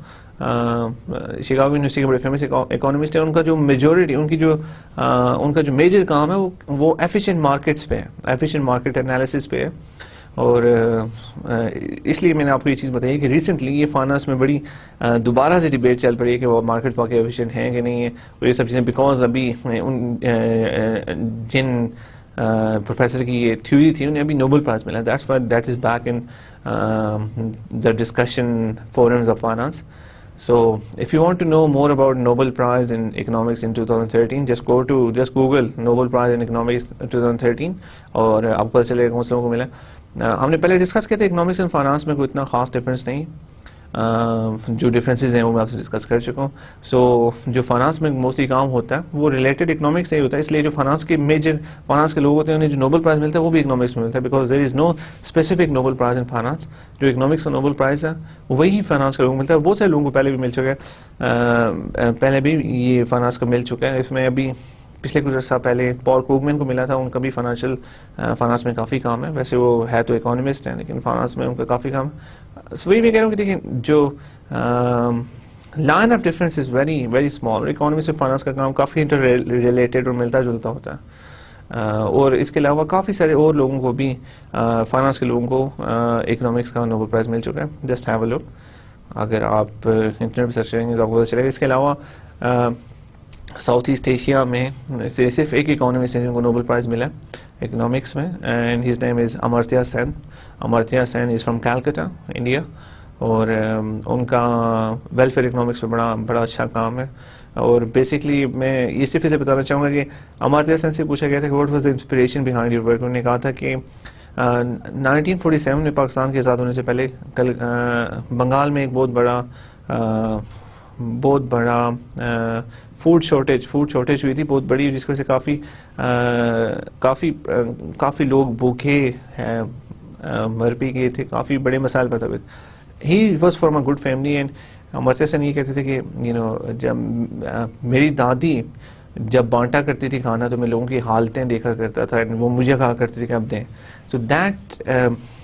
Speaker 1: Chicago university के बड़े फेमस इकोनॉमिस्ट है. उनका जो मेजॉरिटी उनका जो मेजर काम है वो एफिशिएंट मार्केट्स पे है, एफिशिएंट मार्केट एनालिसिस पे है. और इसलिए मैंने आपको ये चीज़ बताई कि रिसेंटली ये फाइनेंस में बड़ी दोबारा से डिबेट चल पड़ी है कि वो मार्केट वाकई एफिशिएंट हैं कि नहीं है, और ये सब चीज़ें बिकॉज अभी जिन प्रोफेसर की ये थ्योरी थी उन्हें अभी नोबेल प्राइज मिला. That's why that is back in the discussion forums of finance. So if you want to know more about Nobel Prize in Economics in 2013, just Google Nobel Prize in Economics 2013 और आपको पता चलेगा कौन से लोगों को मिला. हमने पहले डिस्कस किया था इकोनॉमिक्स एंड फाइनेंस में कोई इतना खास डिफरेंस नहीं. जो डिफरेंसेस हैं वो मैं आपसे डिस्कस कर चुका हूँ. सो जो फाइनेंस में मोस्टली काम होता है वो रिलेटेड इकोनॉमिक्स से ही होता है, इसलिए जो फाइनेंस के मेजर फाइनेंस के लोग होते हैं उन्हें जो नोबेल प्राइज़ मिलता है वो भी इकोनॉमिक्स में मिलता है, because there is no specific Nobel prize in finance. जो इकोनॉमिक्स का नोबेल प्राइज़ है वही फाइनेंस के लोगों को मिलता है, और बहुत सारे लोगों को पहले भी मिल चुका है, पहले भी ये फाइनेंस का मिल चुका है. इसमें अभी पिछले कुछ अर्सा पहले पॉल क्रूगमैन को मिला था, उनका भी फाइनेंस में काफ़ी काम है, वैसे वो है तो इकोनॉमिस्ट हैं लेकिन फाइनेंस में उनका काफ़ी काम है. सो वही मैं कह रहा हूँ कि देखिए जो line of difference is very very small, और इकोनॉमी से फाइनेंस का काम काफ़ी इंटर रिलेटेड और मिलता जुलता होता है. और इसके अलावा काफ़ी सारे और लोगों को भी फाइनेंस के लोगों को इकोनॉमिक्स का नोबेल प्राइज़ मिल चुका है. जस्ट हैव अ लुक, अगर आप इंटरनेट पर सर्च करेंगे तो आपको पता चलेगा. इसके अलावा साउथ ईस्ट एशिया में सिर्फ एक इकोनॉमिस्ट जिनको नोबेल प्राइज़ मिला इकोनॉमिक्स में, and his name is Amartya Sen. Amartya Sen is from Calcutta, India, और उनका वेलफेयर इकोनॉमिक्स में बड़ा अच्छा काम है. और बेसिकली मैं ये सिर्फ इसे बताना चाहूँगा कि अमर्त्य सेन से पूछा गया था कि what was the inspiration behind your work. उन्होंने कहा था कि 1947 में पाकिस्तान के आज़ाद होने से पहले बंगाल में एक बहुत बड़ा फूड शॉर्टेज हुई थी, बहुत बड़ी, जिसकी वजह से काफ़ी लोग भूखे मर भी गए थे, काफ़ी बड़े मसाइल पैदा हुए. He was from a good family, and Amartya Sen ये कहते थे कि जब मेरी दादी जब बांटा करती थी खाना तो मैं लोगों की हालतें देखा करता था, वो मुझे कहा करती थी कि अब दें. So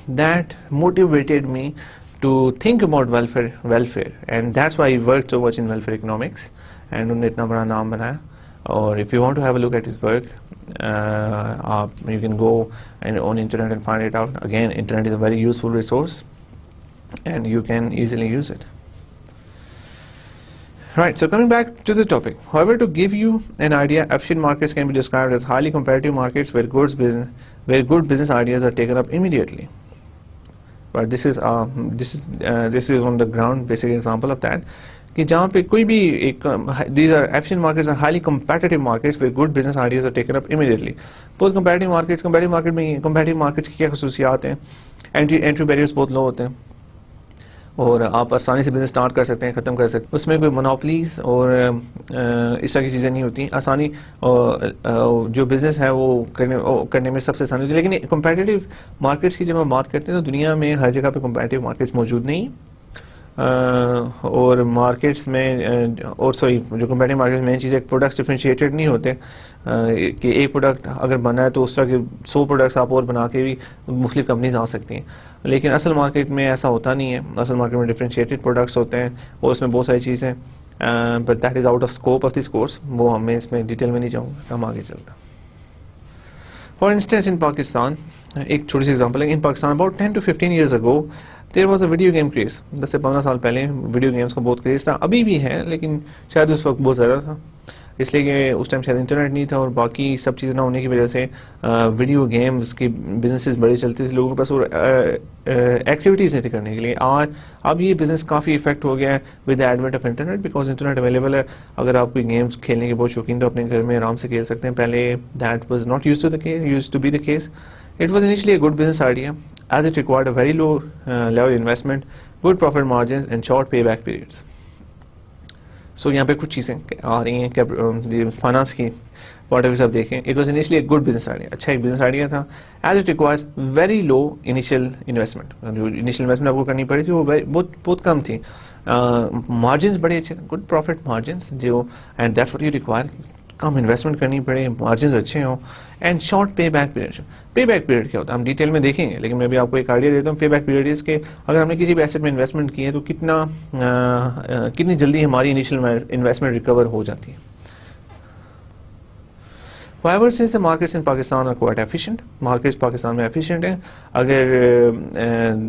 Speaker 1: that motivated me to think about welfare, and that's why he worked so much in welfare economics, and उन्होंने इतना बड़ा नाम बनाया. और if you want to have a look at his work, you can go on internet and find it out. Again, internet is a very useful resource, and you can easily use it. Right, so coming back to the topic. However, to give you an idea, efficient markets can be described as highly competitive markets where good business ideas are taken up immediately. But this is on the ground basic example of that, कि जहाँ पे कोई भी these are efficient markets are highly competitive markets where good business ideas are taken up immediately. बहुत competitive markets की क्या खसूसियात हैं? Entry barriers बहुत low होते हैं, और आप आसानी से बिजनेस स्टार्ट कर सकते हैं, ख़त्म कर सकते हैं. उसमें कोई मोनोपलीज और इस तरह की चीज़ें नहीं होती. आसानी जो बिज़नेस है वो करने में सबसे आसानी होती है. लेकिन कम्पेटिटिव मार्केट्स की जब हम बात करते हैं तो दुनिया में हर जगह पे कम्पेटिटिव मार्केट्स मौजूद नहीं. और मार्केट्स में जो कम्पेटिटिव मार्केट्स में चीज़ें प्रोडक्ट्स डिफरेंशिएटेड नहीं होते, कि एक प्रोडक्ट अगर बना है तो उस तरह के 100 प्रोडक्ट्स आप और बना के भी मुख्तलिफ कंपनीज आ सकती हैं. लेकिन असल मार्केट में ऐसा होता नहीं है. असल मार्केट में डिफरेंशिएटेड प्रोडक्ट्स होते हैं और उसमें बहुत सारी चीज़ें, but that is out of scope of this course. वो हमें इसमें डिटेल में नहीं जाऊँगा, हम आगे चलते हैं. फॉर इंस्टेंस इन पाकिस्तान, एक छोटी सी एग्जाम्पल है. In Pakistan about 10 to 15 years ago there was a video game craze. 10 से 15 साल पहले वीडियो गेम्स का बहुत क्रेज़ था. अभी भी है लेकिन शायद उस वक्त बहुत ज़्यादा था, इसलिए कि उस टाइम शायद इंटरनेट नहीं था और बाकी सब चीज़ें ना होने की वजह से वीडियो गेम्स के बिजनेसेस बड़े चलते थे लोगों के पास, और एक्टिविटीज़ नहीं थी करने के लिए. अब ये बिज़नेस काफ़ी इफेक्ट हो गया है with the advent of internet, because internet available है. अगर आप कोई गेम्स खेलने के बहुत शौकीन तो अपने घर में आराम से खेल सकते हैं. पहले that was not used to be the case. It was initially a good business idea as it required a very low level investment, good profit margins and short payback periods. So यहाँ पे कुछ चीज़ें आ रही हैं finance की point of view से आप देखें. It was initially a good business idea, अच्छा एक बिजनेस आइडिया था, as it requires very low initial investment. जो इनिशियल इन्वेस्टमेंट आपको करनी पड़ी थी वो बहुत कम थी. मार्जिन्स बड़े अच्छे, गुड प्रॉफिट मार्जिन्स जो, and that's what you require. Come investment करनी पड़े, मार्जिन अच्छे हों, एंड शॉर्ट पे बैक पीरियड. पे बैक पीरियड क्या होता है हम डिटेल में देखेंगे, लेकिन मैं भी आपको एक आइडिया देता हूँ. पे बैक पीरियड इसके अगर हमने किसी भी एसेट में इन्वेस्टमेंट की है तो कितनी जल्दी हमारी इनिशियल इन्वेस्टमेंट रिकवर हो जाती है. However, since the markets in Pakistan are quite efficient, markets Pakistan में efficient हैं, अगर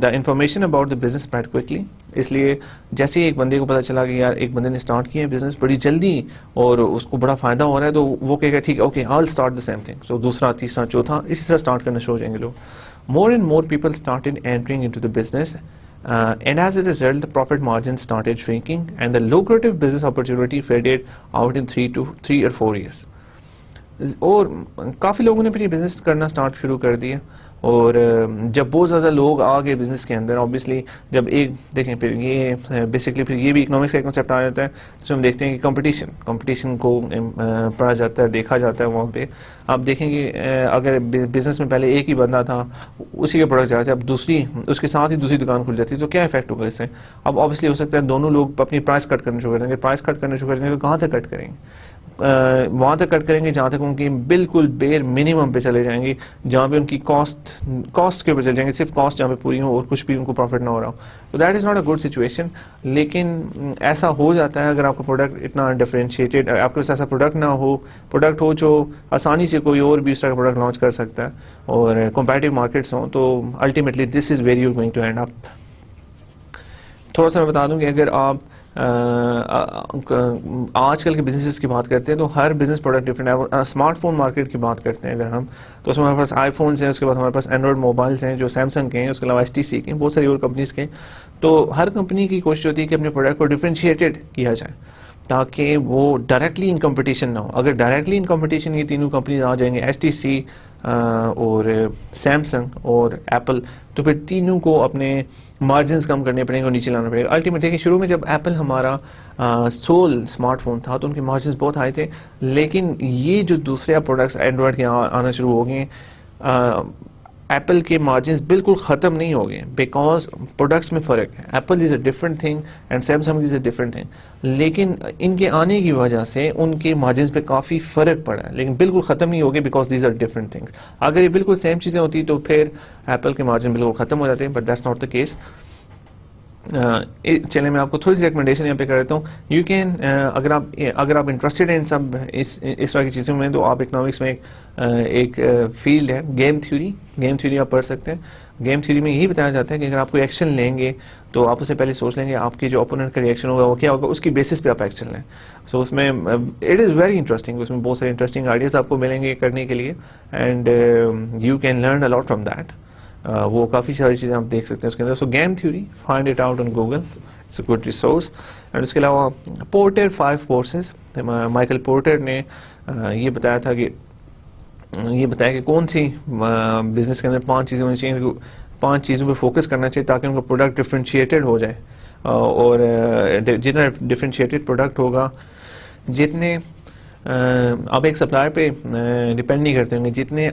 Speaker 1: the information about the business spread quickly, इसलिए जैसे ही एक बंदे को पता चला कि यार एक बंदे ने स्टार्ट किया है बिजनेस बड़ी जल्दी और उसको बड़ा फायदा हो रहा है, तो वो कहेगा ठीक है, okay I will start the same thing. So दूसरा, तीसरा, चौथा इसी तरह स्टार्ट करना शुरू हो जाएंगे लोग. More and more people started entering into the business, and as a result the profit margins started shrinking and the lucrative business opportunity faded out in 3 or 4 years. और काफ़ी लोगों ने फिर ये बिज़नेस करना स्टार्ट शुरू कर दिया और जब बहुत ज़्यादा लोग आ गए बिजनेस के अंदर, ऑब्वियसली जब एक देखें फिर ये बेसिकली फिर ये भी इकोनॉमिक्स का कंसेप्ट आ जाता है, जिसमें हम देखते हैं कि कंपटीशन को पढ़ा जाता है, देखा जाता है। वहाँ पे आप देखेंगे अगर बिजनेस में पहले एक ही बंदा था, उसी के प्रोडक्ट जा रहे थे, अब दूसरी उसके साथ ही दूसरी दुकान खुल जाती है, तो क्या इफेक्ट होगा इससे? अब ऑब्वियसली हो सकता है दोनों लोग अपनी प्राइस कट करना शुरू कर देंगे। प्राइस कट करना शुरू कर देंगे तो कहाँ तक कट करेंगे? वहाँ तक कट करेंगे जहाँ तक उनकी बिल्कुल बेर मिनिमम पे चले जाएंगे, जहाँ पे उनकी कॉस्ट के ऊपर चले जाएंगे, सिर्फ कॉस्ट जहाँ पे पूरी हो और कुछ भी उनको प्रॉफिट ना हो रहा हो। तो that is not a good situation. लेकिन ऐसा हो जाता है अगर आपका प्रोडक्ट इतना डिफरेंशिएटेड, आपके पास ऐसा प्रोडक्ट ना हो, प्रोडक्ट हो जो आसानी से कोई और भी इस तरह का प्रोडक्ट लॉन्च कर सकता है और कॉम्पिटिटिव मार्केट्स हों, तो ultimately this is where you going to end up. थोड़ा सा मैं बता दूं कि अगर आप आजकल के बिजनेसेस की बात करते हैं तो हर बिजनेस प्रोडक्ट डिफरेंट है। स्मार्टफोन मार्केट की बात करते हैं अगर हम, तो उसमें हमारे पास आईफोन्स हैं, उसके बाद हमारे पास एंड्रॉयड मोबाइल्स हैं जो सैमसंग के हैं, उसके अलावा HTC के, बहुत सारी और कंपनीज के। तो हर कंपनी की कोशिश होती है कि अपने प्रोडक्ट को डिफरेंशिएटेड किया जाए ताकि वो डायरेक्टली इन कंपटीशन ना हो। अगर डायरेक्टली इन कंपटीशन ये तीनों कंपनीज आ जाएंगे, HTC और सैमसंग और एप्पल, तो फिर तीनों को अपने मार्जिन्स कम करने पड़ेंगे और नीचे लाना पड़ेगा। अल्टीमेटली शुरू में जब एप्पल हमारा सोल स्मार्टफोन था तो उनके मार्जिन्स बहुत हाई थे, लेकिन ये जो दूसरे प्रोडक्ट्स एंड्रॉयड के आना शुरू हो गए, एप्पल के मार्जिन्स बिल्कुल ख़त्म नहीं हो गए, बिकॉज प्रोडक्ट्स में फ़र्क है। Apple is a different thing and Samsung is a different thing, लेकिन इनके आने की वजह से उनके मार्जिन्स पे काफ़ी फ़र्क पड़ा है, लेकिन बिल्कुल ख़त्म नहीं हो गए because these are different things. अगर ये बिल्कुल सेम चीज़ें होती तो फिर एप्पल के मार्जिन बिल्कुल ख़त्म हो जाते हैं, but that's not the case. चलिए मैं आपको थोड़ी सी रिकमेंडेशन यहाँ पे कर देता हूँ। यू कैन अगर आप इंटरेस्टेड हैं इन सब इस तरह की चीज़ों में, तो आप इकोनॉमिक्स में एक फील्ड है गेम थ्योरी आप पढ़ सकते हैं। गेम थ्योरी में यही बताया जाता है कि अगर आप कोई एक्शन लेंगे तो आप उससे पहले सोच लेंगे आपके जो ओपोनेंट का रिएक्शन होगा वो क्या होगा, उसकी बेसिस पे आप एक्शन लें। सो उसमें इट इज़ वेरी इंटरेस्टिंग, उसमें बहुत सारे इंटरेस्टिंग आइडियाज़ आपको मिलेंगे करने के लिए, and you can learn a lot from that. वो काफ़ी सारी चीज़ें आप देख सकते हैं उसके अंदर। सो game theory, find it out on Google, it's a good resource. And उसके अलावा पोर्टर 5 फोर्सेस, माइकल पोर्टर ने ये बताया कि कौन सी बिजनेस के अंदर 5 चीज़ें होनी चाहिए, 5 चीज़ों पे फोकस करना चाहिए ताकि उनका प्रोडक्ट डिफरेंशिएटेड हो जाए। और जितना डिफरेंशिएटेड प्रोडक्ट होगा, जितने आप एक सप्लायर पे डिपेंड नहीं करते होंगे, जितने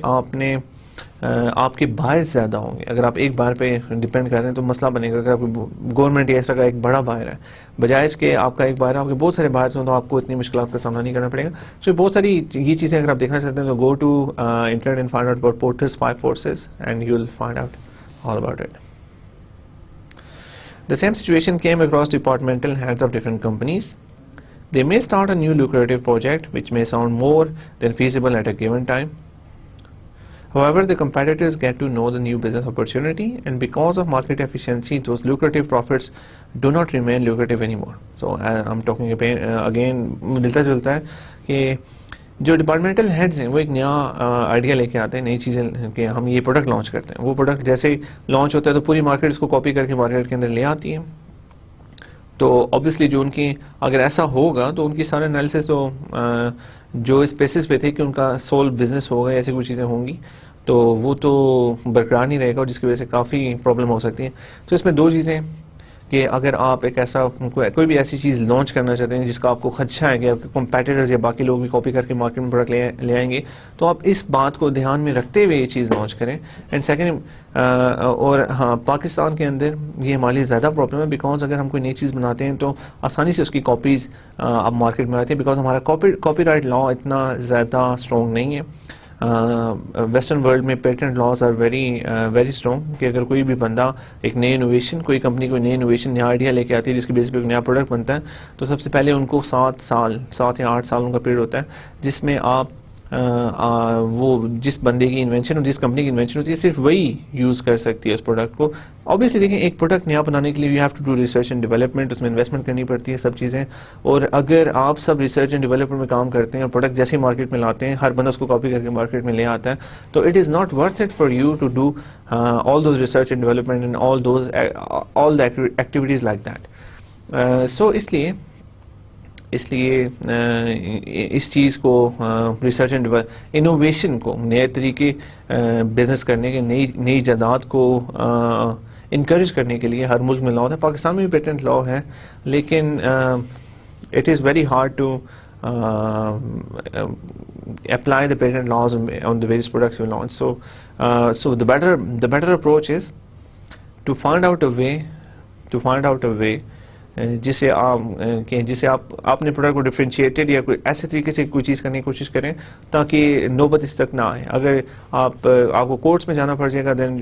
Speaker 1: आपके बायर्स ज़्यादा होंगे। अगर आप एक बायर पे डिपेंड करते हैं तो मसला बनेगा। अगर आपको गवर्नमेंट या इस तरह का एक बड़ा बायर है, बजाय इसके आपका एक बायर है, आपके बहुत सारे बायर्स हों, तो आपको इतनी मुश्किलात का सामना नहीं करना पड़ेगा। सो बहुत सारी ये चीज़ें अगर आप देखना चाहते हैं तो go to internet and find out about Porter's 5 forces and you will find out all about it. The same situation came across departmental heads of different companies. They may start a new lucrative project which may sound more than feasible at a given time. However, the competitors get to know the new business opportunity, and because of market efficiency, those lucrative profits do not remain lucrative anymore. So I'm talking again मिलता जुलता है कि जो departmental heads हैं वो एक नया idea लेके आते हैं, नई चीज़ें कि हम ये प्रोडक्ट लॉन्च करते हैं। वो प्रोडक्ट जैसे ही लॉन्च होता है तो पूरी मार्केट इसको कॉपी करके मार्केट के अंदर ले आती है। तो ऑब्वियसली जो उनकी अगर ऐसा होगा तो उनकी सारे एनालिसिस तो जो स्पेसिस पे थे कि उनका सोल बिजनेस होगा, ऐसी कुछ चीज़ें होंगी, तो वो तो बरकरार नहीं रहेगा और जिसकी वजह से काफ़ी प्रॉब्लम हो सकती है। तो इसमें 2 चीज़ें कि अगर आप एक ऐसा कोई भी ऐसी चीज़ लॉन्च करना चाहते हैं जिसका आपको खदशा है कि आपके कंपेटिटर्स या बाकी लोग भी कॉपी करके मार्केट में प्रोडक्ट ले आएंगे, तो आप इस बात को ध्यान में रखते हुए ये चीज़ लॉन्च करें। एंड सेकेंड, और हाँ, पाकिस्तान के अंदर ये हमारे लिए ज़्यादा प्रॉब्लम है, बिकॉज अगर हम कोई नई चीज़ बनाते हैं तो आसानी से उसकी कॉपीज़ अब मार्केट में आती है, बिकॉज हमारा कॉपीराइट लॉ इतना ज़्यादा स्ट्रॉन्ग नहीं है। वेस्टर्न वर्ल्ड में patent laws are very strong कि अगर कोई भी बंदा एक नई इनोवेशन, कोई कंपनी कोई नई इनोवेशन, नया आइडिया लेके आती है जिसकी बेस पे एक नया प्रोडक्ट बनता है, तो सबसे पहले उनको 7 या 8 साल उनका पीरियड होता है जिसमें आप वो जिस बंदे की इन्वेंशन और जिस कंपनी की इन्वेंशन होती है सिर्फ वही यूज़ कर सकती है उस प्रोडक्ट को। ऑब्वियसली देखें, एक प्रोडक्ट नया बनाने के लिए you have to do research and development, उसमें इन्वेस्टमेंट करनी पड़ती है, सब चीज़ें। और अगर आप सब रिसर्च एंड डेवलपमेंट में काम करते हैं और प्रोडक्ट जैसे ही मार्केट में लाते हैं, हर बंदा उसको कॉपी करके मार्केट में ले आता है, तो it is not worth it for you to do all those research and development and all the activities like that. So इसलिए इसलिए इस चीज़ को रिसर्च एंड इनोवेशन को, नए तरीके बिजनेस करने के, नई नई इजादात को इनकरेज करने के लिए हर मुल्क में लॉ है. पाकिस्तान में भी पेटेंट लॉ है, लेकिन it is very hard to apply the patent laws on the various products we launch. So the better approach is to find out a way जिसे आप अपने प्रोडक्ट को डिफरेंशिएटेड या कोई ऐसे तरीके से कोई चीज़ करने की कोशिश करें ताकि नौबत इस तक ना आए. अगर आपको कोर्ट्स में जाना पड़ जाएगा then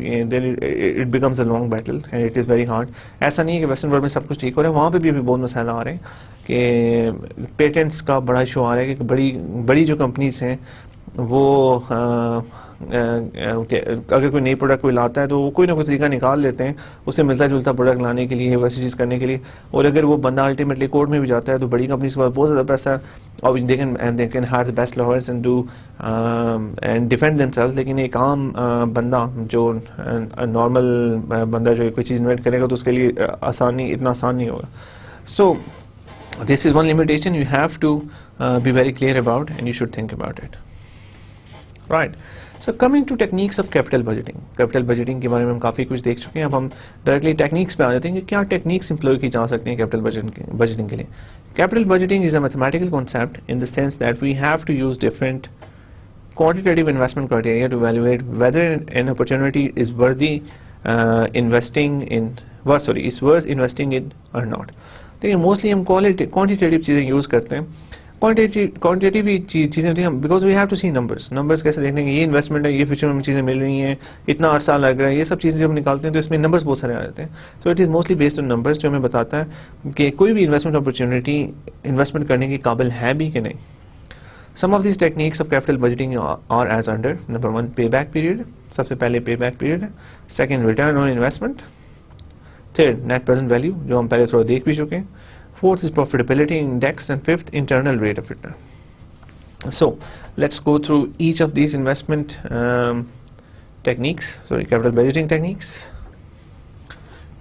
Speaker 1: it becomes a long battle and it is very hard. ऐसा नहीं है कि वेस्टर्न वर्ल्ड में सब कुछ ठीक हो रहा है, वहाँ पे भी अभी बहुत मसाला आ रहे हैं कि पेटेंट्स का बड़ा इशू आ रहा है कि बड़ी जो कंपनीज हैं वो अगर कोई नई प्रोडक्ट कोई लाता है तो वो कोई ना कोई तरीका निकाल लेते हैं उससे मिलता जुलता प्रोडक्ट लाने के लिए, वैसी चीज़ करने के लिए. और अगर वो बंदा अल्टीमेटली कोर्ट में भी जाता है तो बड़ी कंपनीज के पास बहुत ज़्यादा पैसा है और they can hire the best lawyers and do and defend themselves. लेकिन एक आम बंदा जो नॉर्मल बंदा जो कोई चीज़ इन्वेंट करेगा तो उसके लिए इतना आसान नहीं होगा. So this is one limitation you have to be very clear about and you should think about it. Right. So coming to techniques of capital budgeting. Capital budgeting के बारे में हम काफ़ी कुछ देख चुके हैं. अब हम डायरेक्टली टेक्निक्स पे आ जाते हैं कि क्या टेक्निक्स एम्प्लॉय की जा सकती हैं कैपिटल बजटिंग के लिए. Capital budgeting is a mathematical concept in the sense that we have to use different quantitative investment criteria to evaluate whether an opportunity is worth investing in or not. देखिए mostly हम quantitative चीज़ें use करते हैं. Quantitative चीज़ें होती हैं because we have to see numbers कैसे देखने के, ये इन्वेस्टमेंट है, ये फ्यूचर में चीज़ें मिल रही हैं, इतना अर्सा लग रहा है, ये सब चीज़ें जब हम निकालते हैं तो इसमें नंबर्स बहुत सारे आ जाते हैं. सो it is mostly based on numbers जो हमें बताता है कि कोई भी इन्वेस्टमेंट अपॉर्चुनिटी इन्वेस्टमेंट करने के काबिल है भी कि नहीं. Some of these techniques of capital budgeting are as under. Number 1, payback period. सबसे पहले payback period है. Second, return on investment. Third, net present value जो हम पहले थोड़ा देख भी चुके हैं. Fourth is profitability index and fifth, internal rate of return. So let's go through each of these investment capital budgeting techniques.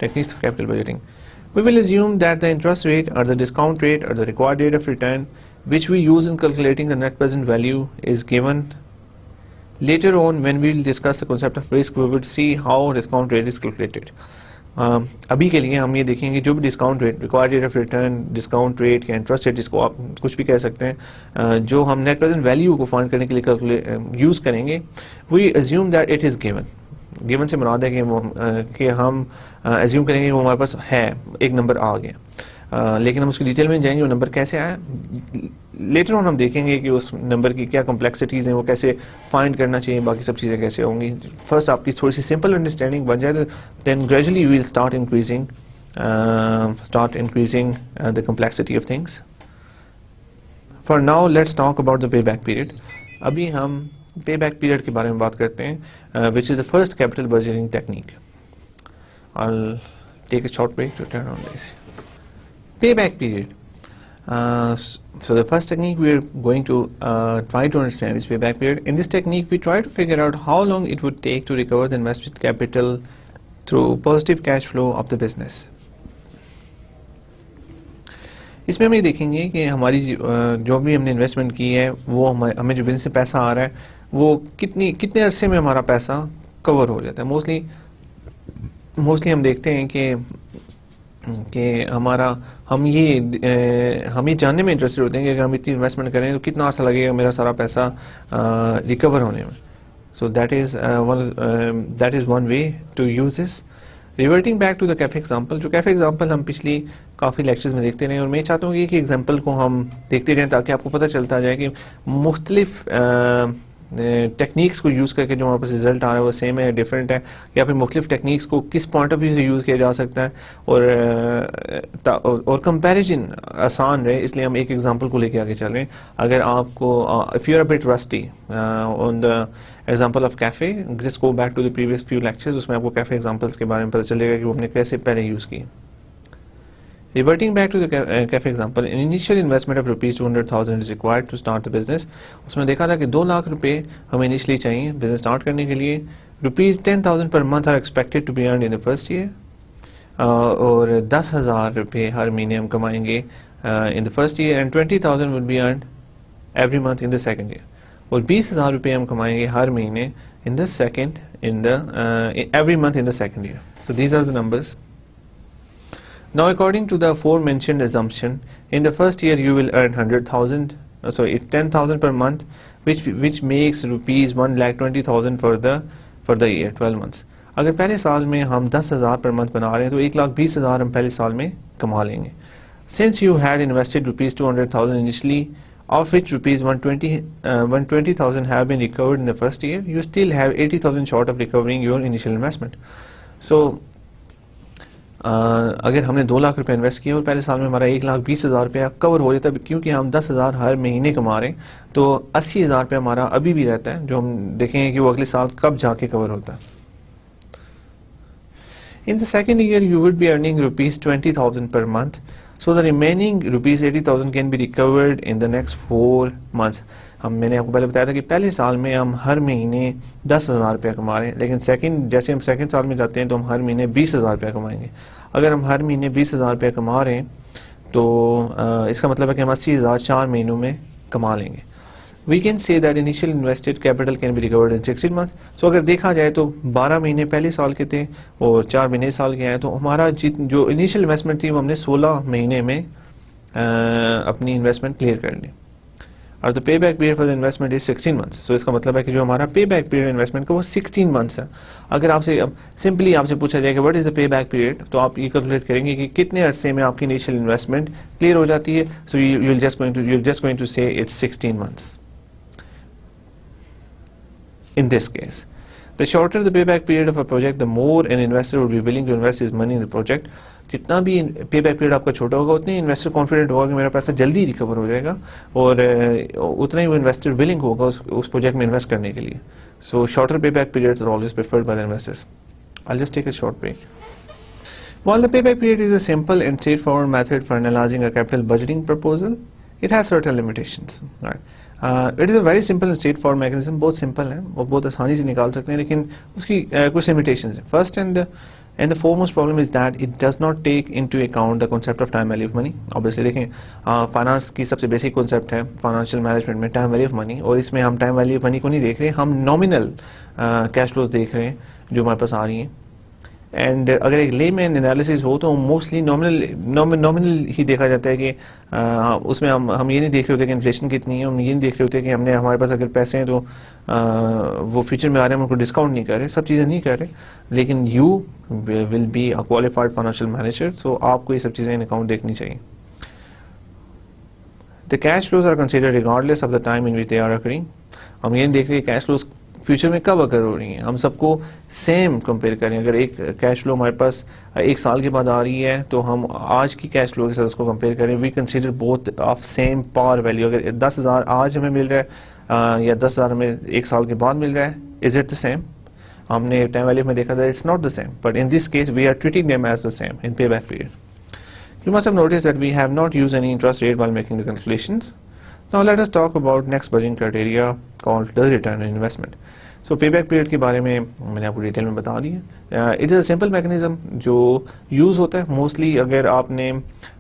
Speaker 1: Techniques of capital budgeting. We will assume that the interest rate or the discount rate or the required rate of return which we use in calculating the net present value is given. Later on when we will discuss the concept of risk we will see how discount rate is calculated. अभी के लिए हम ये देखेंगे जो भी discount rate, required rate of return, discount rate या interest rate जिसको आप कुछ भी कह सकते हैं, जो हम नेट प्रेजेंट वैल्यू को फाइंड करने के लिए यूज़ करेंगे, we assume that it is given से मुराद है कि हम एज्यूम करेंगे वो हमारे पास है, एक नंबर आ गया. लेकिन हम उसकी डिटेल में जाएंगे वो नंबर कैसे आया. लेटर ऑन हम देखेंगे कि उस नंबर की क्या कॉम्प्लेक्सिटीज़ हैं, वो कैसे फाइंड करना चाहिए, बाकी सब चीज़ें कैसे होंगी. फर्स्ट आपकी थोड़ी सी सिंपल अंडरस्टैंडिंग बन जाए then gradually you will start increasing the complexity of things. For now let's talk about the pay back period. अभी हम पे बैक पीरियड के बारे में बात करते हैं, which is the first capital budgeting technique. I'll take a short break to turn on this. Payback period. So the first technique we are going to try to understand is payback period. In this technique, we try to figure out how long it would take to recover the invested capital through positive cash flow of the business. इसमें हम ये देखेंगे कि हमारी जो भी हमने investment की है वो हमें जो बिजनेस से पैसा आ रहा है वो कितने अरसे में हमारा पैसा कवर हो जाता है. मोस्टली हम देखते हैं कि हम ये जानने में इंटरेस्टेड होते हैं कि अगर हम इतनी इन्वेस्टमेंट करें तो कितना अर्सा लगेगा मेरा सारा पैसा रिकवर होने में. So that is one way to use this. Reverting back to the cafe example, जो कैफे एग्जांपल हम पिछली काफ़ी लेक्चर्स में देखते रहे और मैं चाहता हूँ कि एक एग्जांपल को हम देखते रहें ताकि आपको पता चलता जाए कि मुख्तलिफ टेक्निक्स को यूज़ करके जो हमारे पास रिजल्ट आ रहा है वो सेम है, डिफरेंट है, या फिर मुख्तलिफ टेक्निक्स को किस पॉइंट ऑफ व्यू से यूज़ किया जा सकता है और कंपैरिजन आसान रहे, इसलिए हम एक एग्जांपल को लेके आगे चल रहे हैं. अगर आपको if you are a bit rusty on the example of cafe, just go back to the previous few lectures, उसमें आपको कैफ़े एग्जांपल्स के बारे में पता चलेगा कि वो हमने कैसे पहले यूज़ की. Reverting back to the cafe example, an initial investment of rupees 200,000 is required to start the business. उसमें देखा था कि 2 लाख रुपए हमें इनिशियली चाहिए बिजनेस स्टार्ट करने के लिए. Rupees 10,000 per month are expected to be earned in the first year. और 10,000 रुपये हर महीने हम कमाएंगे in the first year, and 20,000 will be earn every month in the second year, और 20,000 रुपये हम कमाएंगे हर महीने in the second every month in the second year. So these are the numbers. Now according to the aforementioned assumption, in the first year you will earn 100,000, it's 10,000 per month, which makes rupees 1,20,000 for the year 12 months. अगर पहले साल में हम 10,000 per month बना रहे हैं तो 1,20,000 हम पहले साल में कमा लेंगे. Since you had invested rupees 200,000 initially, of which rupees 120,000 have been recovered in the first year, you still have 80,000 short of recovering your initial investment. So अगर हमने 2 लाख रुपए इन्वेस्ट किया और पहले साल में हमारा 1,20,000 रुपया कवर हो जाता है, क्योंकि हम 10,000 हर महीने कमा रहे हैं, तो 80,000 रुपया हमारा अभी भी रहता है, जो हम देखेंगे कि वो अगले साल कब जाके कवर होता है. In the second year you would be earning rupees 20,000 per month. So the remaining rupees 80,000 can be recovered in the next 4 months. मैंने आपको पहले बताया था कि पहले साल में हम हर महीने 10,000 रुपया कमा रहे हैं, लेकिन जैसे हम सेकंड साल में जाते हैं तो हम हर महीने 20,000 रुपया कमाएंगे. अगर हम हर महीने 20,000 रुपया कमा रहे हैं तो इसका मतलब है कि हम 80,000 4 महीनों में कमा लेंगे. We can say that initial invested capital can be recovered in 16 months. So अगर देखा जाए तो 12 महीने पहले साल के थे और 4 महीने साल के आए, तो हमारा जो इनिशियल इन्वेस्टमेंट थी वो हमने 16 महीने में अपनी इन्वेस्टमेंट क्लियर कर ली. और the pay back period for the investment is 16 months. So इसका मतलब है कि जो हमारा पे बैक पीरियड इन्वेस्टमेंट का वो 16 मंथ्स है. अगर आपसे सिंपली आपसे पूछा जाए कि what is the pay back period, तो आप ये कैलकुलेट करेंगे कि कितने अरसे में आपकी इनिशियल इन्वेस्टमेंट क्लियर हो जाती है. सो you're just going to say it's 16 months. In this case, the shorter the payback period of a project, the more an investor would be willing to invest his money in the project. जितना भी payback period आपका छोटा होगा, उतने investor confident होगा कि मेरा पैसा जल्दी रिकवर हो जाएगा, और उतना ही वो इन्वेस्टर विलिंग होगा उस प्रोजेक्ट में इन्वेस्ट करने के लिए. So shorter payback periods are always preferred by the investors. I'll just take a short break. While the payback period is a simple and straightforward method for analyzing a capital budgeting proposal, it has certain limitations. Right? It is a very simple and straightforward mechanism. बहुत simple है और बहुत आसानी से निकाल सकते हैं, लेकिन उसकी कुछ limitations हैं. First and the foremost problem is that it does not take into account the concept of time value of money. Obviously देखें, फाइनेंस की सबसे बेसिक कॉन्सेप्ट है फाइनेंशियल मैनेजमेंट में टाइम वैल्यू ऑफ मनी, और इसमें हम time value of money को नहीं देख रहे, हम नॉमिनल कैश फ्लोज देख रहे हैं जो हमारे पास आ रही हैं. एंड अगर एक लेमैन एनालिसिस हो तो मोस्टली नॉमिनल ही देखा जाता है कि उसमें हम ये नहीं देख रहे होते कि इन्फ्लेशन कितनी है, हम ये नहीं देख रहे होते कि हमने हमारे पास अगर पैसे हैं तो वो फ्यूचर में आ रहे हैं, हम उनको डिस्काउंट नहीं कर रहे, सब चीज़ें नहीं कर रहे. लेकिन you will be a qualified financial manager, so आपको ये सब चीज़ें इन अकाउंट देखनी चाहिए. The cash flows are considered regardless of the time in which they are occurring. हम ये नहीं देख रहे कैश फ्लोज फ्यूचर में कब अकर हो रही हैं, हम सबको सेम कंपेयर करें. अगर एक कैश फ्लो हमारे पास 1 साल के बाद आ रही है तो हम आज की कैश फ्लो के साथ उसको कंपेयर करें. We consider both of same power value. अगर 10,000 आज हमें मिल रहा है या 10,000 हमें 1 साल के बाद मिल रहा है, इज इट द सेम? हमने टाइम वैल्यू में देखा था it's not the same, but in this case we are treating them as the same in pay back period. You must have noticed that we have not used any interest rate while making the calculations. Now let us talk about next budgeting criteria called the return on investment. So payback period के बारे में मैंने आपको detail में बता दी है. It is a simple mechanism जो use होता है मोस्टली अगर आपने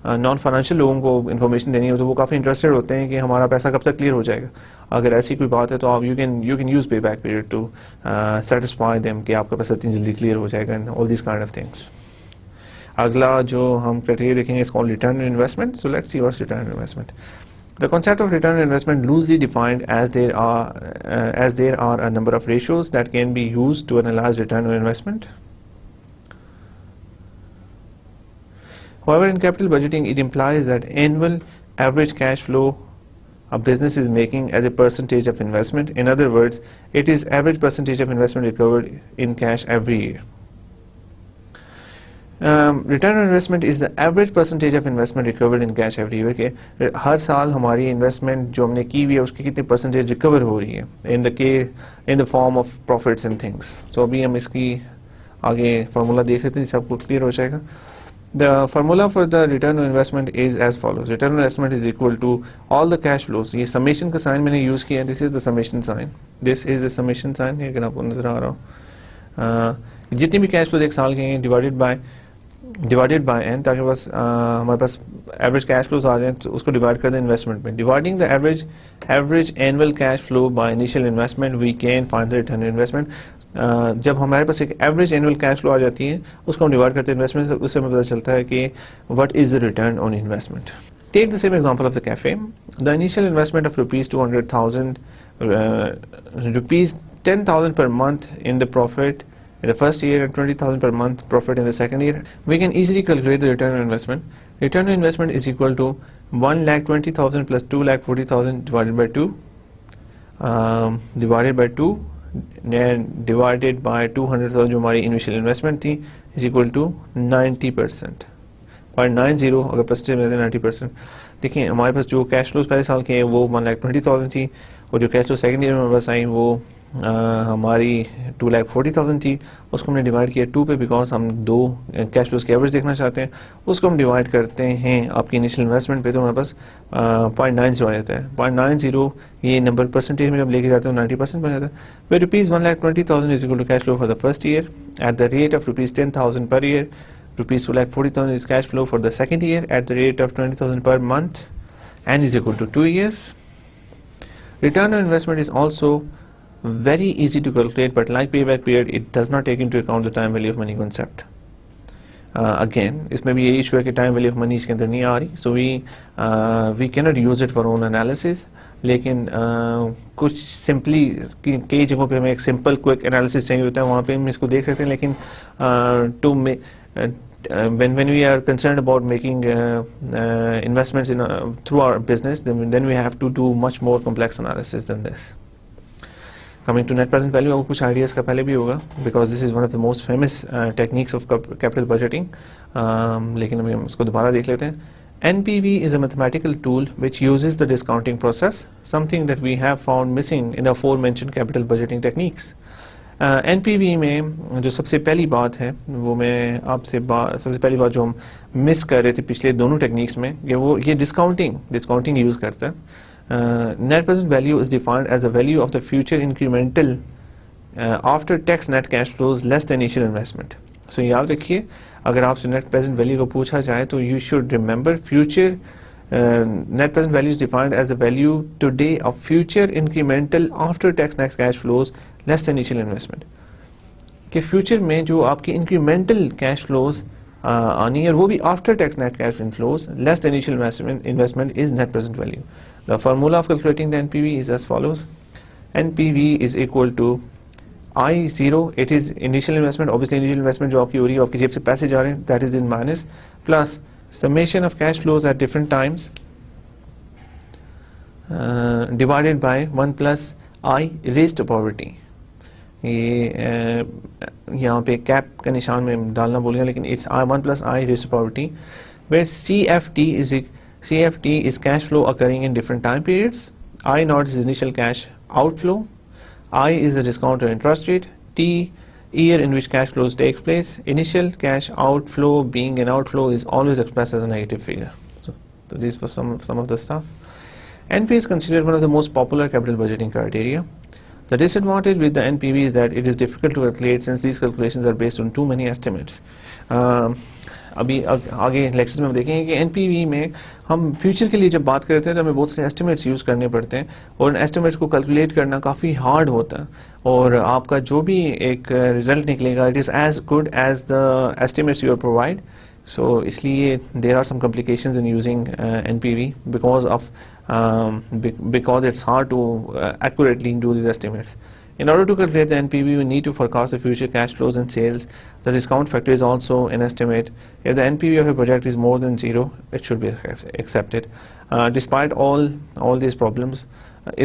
Speaker 1: नॉन फाइनेंशियल लोगों को इन्फॉर्मेशन देनी हो तो वो काफ़ी इंटरेस्टेड होते हैं कि हमारा पैसा कब तक क्लियर हो जाएगा. अगर ऐसी कोई बात है तो आप you can use payback period to satisfy them कि आपका पैसा इतनी जल्दी क्लियर हो जाएगा and all this kind of things. अगला जो हम क्राइटेरिया देखेंगे it's called return on investment. So let's see what's return on investment. The concept of return on investment loosely defined as there are a number of ratios that can be used to analyze return on investment. However, in capital budgeting, it implies that annual average cash flow a business is making as a percentage of investment. In other words, it is average percentage of investment recovered in cash every year. Return on investment is the average percentage of investment recovered in cash every year. के हर साल हमारी investment जो हमने की हुई है उसकी कितनी परसेंटेज रिकवर हो रही है in the form of profits and things. तो अभी हम इसकी आगे फार्मूला देख लेते हैं जिससे आपको क्लियर हो जाएगा. The formula for the return on investment is as follows. Return on investment is equal to all the cash flows. ये summation का साइन मैंने यूज़ किया है. This is the summation sign. This is the summation sign. ये अगर आपको नजर आ रहा हो जितनी भी कैश फ्लोज 1 साल के हैं divided by divided by n, ताकि बस हमारे पास एवरेज कैश फ्लोज आ जाए, तो उसको डिवाइड कर दें इन्वेस्टमेंट में. Dividing the average annual cash flow by initial investment we can find the return investment. जब हमारे पास एक एवरेज एनुअल कैश फ्लो आ जाती है, उसको हम डिवाइड करते हैं इन्वेस्टमेंट से, उससे हमें पता चलता है कि what is the return on investment. Take the same example of the cafe. The initial investment of rupees 200,000, rupees 10,000 per month in the profit in the first year and 20,000 per month profit in the second year. We can easily calculate the return on investment. Return on investment is equal to 1,20,000 plus 2,40,000 divided by 2, divided by 2, and divided by 200,000 जो हमारी initial investment थी, is equal to 90%. 0.90 अगर percentage में 90%. देखिए हमारे पास जो cash flows पहले साल के हैं वो 1,20,000 थी, और जो कैश फ्लो सेकंड ईयर में हमारे पास आई वो हमारी 2,40,000 थी. उसको हमने डिवाइड किया 2 पे, बिकॉज हम दो कैश फ्लोज की एवरेज देखना चाहते हैं. उसको हम डिवाइड करते हैं आपकी इनिशियल इन्वेस्टमेंट पे, तो हमारे पास 0.90 आ जाता है. 0.90 ये नंबर परसेंटेज में जब लेके जाते हैं 90% बन जाता है. वे rupees 1,20,000 is equal to cash flow for the first year at the rate of rupees 10,000 per year. Rupees 2,40,000 is cash flow for the second year at the rate of 20,000 per month and is equal to 2 years. Return on investment is also very easy to calculate, but like payback period, it does not take into account the time value of money concept. Again, इसमें भी यही issue है कि time value of money इसके अंदर नहीं आ रही, so we cannot use it for own analysis. लेकिन कुछ सिंपली कई जगहों पे हमें एक सिंपल क्विक एनालिसिस चाहिए होता है, वहाँ पे हम इसको देख सकते हैं. लेकिन to when we are concerned about making investments in through our business, then we have to do much more complex analysis than this. Coming to net present value, आपको कुछ ideas का पहले भी होगा, because this is one of the most famous techniques of capital budgeting. लेकिन अभी हम इसको दोबारा देख लेते हैं. NPV is a mathematical tool which uses the discounting process, something that we have found missing in the aforementioned capital budgeting techniques. NPV में जो सबसे पहली बात है वो मैं आपसे सबसे पहली बात जो हम मिस कर रहे थे पिछले दोनों टेक्निक्स में, ये डिस्काउंटिंग यूज़ करता है. Net present value is defined as the value of the future incremental after tax net cash flows less than initial investment. So याद रखिए, अगर आपसे नेट प्रेजेंट वैल्यू को पूछा जाए तो you should remember future net present value is defined as the value today of future incremental after tax net cash flows less than initial investment. कि future में जो आपकी इंक्रीमेंटल कैश फ्लोज आनी है, वो भी after tax net cash inflows less than initial investment is net present value. The formula of calculating the NPV is as follows. NPV is equal to I0, it is initial investment. Obviously initial investment जो आपकी हो रही है, आपकी जेब से पैसे जा रहे हैं, that is in minus, plus summation of cash flows at different times divided by 1 plus I raised to poverty. ये यहाँ पे कैप का निशान में डालना भूल गया, लेकिन it's I 1 plus I raised to poverty, where CFT is cash flow occurring in different time periods. I naught is initial cash outflow. I is the discount or interest rate. T year in which cash flows takes place. Initial cash outflow being an outflow is always expressed as a negative figure. So these were some of the stuff. NPV is considered one of the most popular capital budgeting criteria. The disadvantage with the NPV is that it is difficult to calculate since these calculations are based on too many estimates. अभी आगे lectures में हम देखेंगे कि NPV में हम future के लिए जब बात करते हैं तो हमें बहुत सारे एस्टिमेट्स यूज़ करने पड़ते हैं, और इन एस्टिमेट्स को कैलकुलेट करना काफ़ी हार्ड होता है, और आपका जो भी एक रिजल्ट निकलेगा it is as good as the estimates you are provide. So इसलिए there are some complications in using NPV because it's hard to accurately do these estimates. In order to calculate the NPV, we need to forecast the future cash flows and sales. The discount factor is also an estimate. If the NPV of a project is more than 0, it should be accepted. Despite all these problems,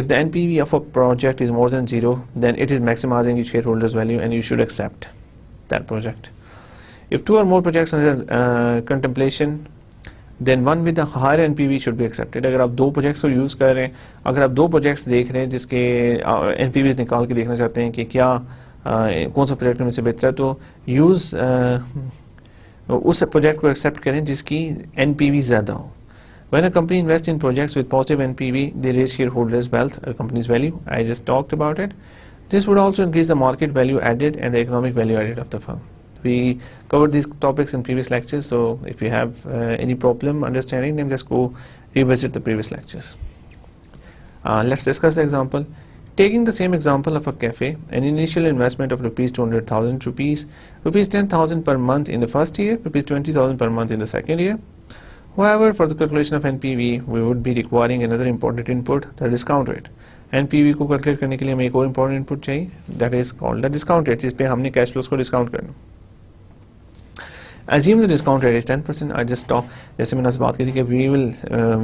Speaker 1: if the NPV of a project is more than 0, then it is maximizing its shareholders' value and you should accept that project. If two or more projects are under contemplation, then one with a higher NPV should be accepted. अगर आप दो projects को use कर रहे हैं, अगर आप दो प्रोजेक्ट्स देख रहे हैं जिसके NPVs निकाल के देखना चाहते हैं कि क्या कौन सा प्रोजेक्ट में से बेहतर है, तो यूज़ उस प्रोजेक्ट को एक्सेप्ट करें जिसकी NPV ज़्यादा हो. When a company invests in projects with positive NPV, they raise shareholders' wealth, a company's value. I just talked about it. This would also increase the market value added and the economic value added of the firm. We covered these topics in previous lectures, so if you have any problem understanding them, just go revisit the previous lectures. Let's discuss the example. Taking the same example of a cafe, an initial investment of rupees 200,000, rupees 10,000 per month in the first year, rupees 20,000 per month in the second year. However, for the calculation of NPV, we would be requiring another important input, the discount rate. NPV को calculate करने के लिए हमें एक और important input चाहिए, that is called the discount rate, जिस पे हमने cash flows को discount करना. Assume the discount rate is 10%. I just talk, जैसे मैंने आपसे बात की थी कि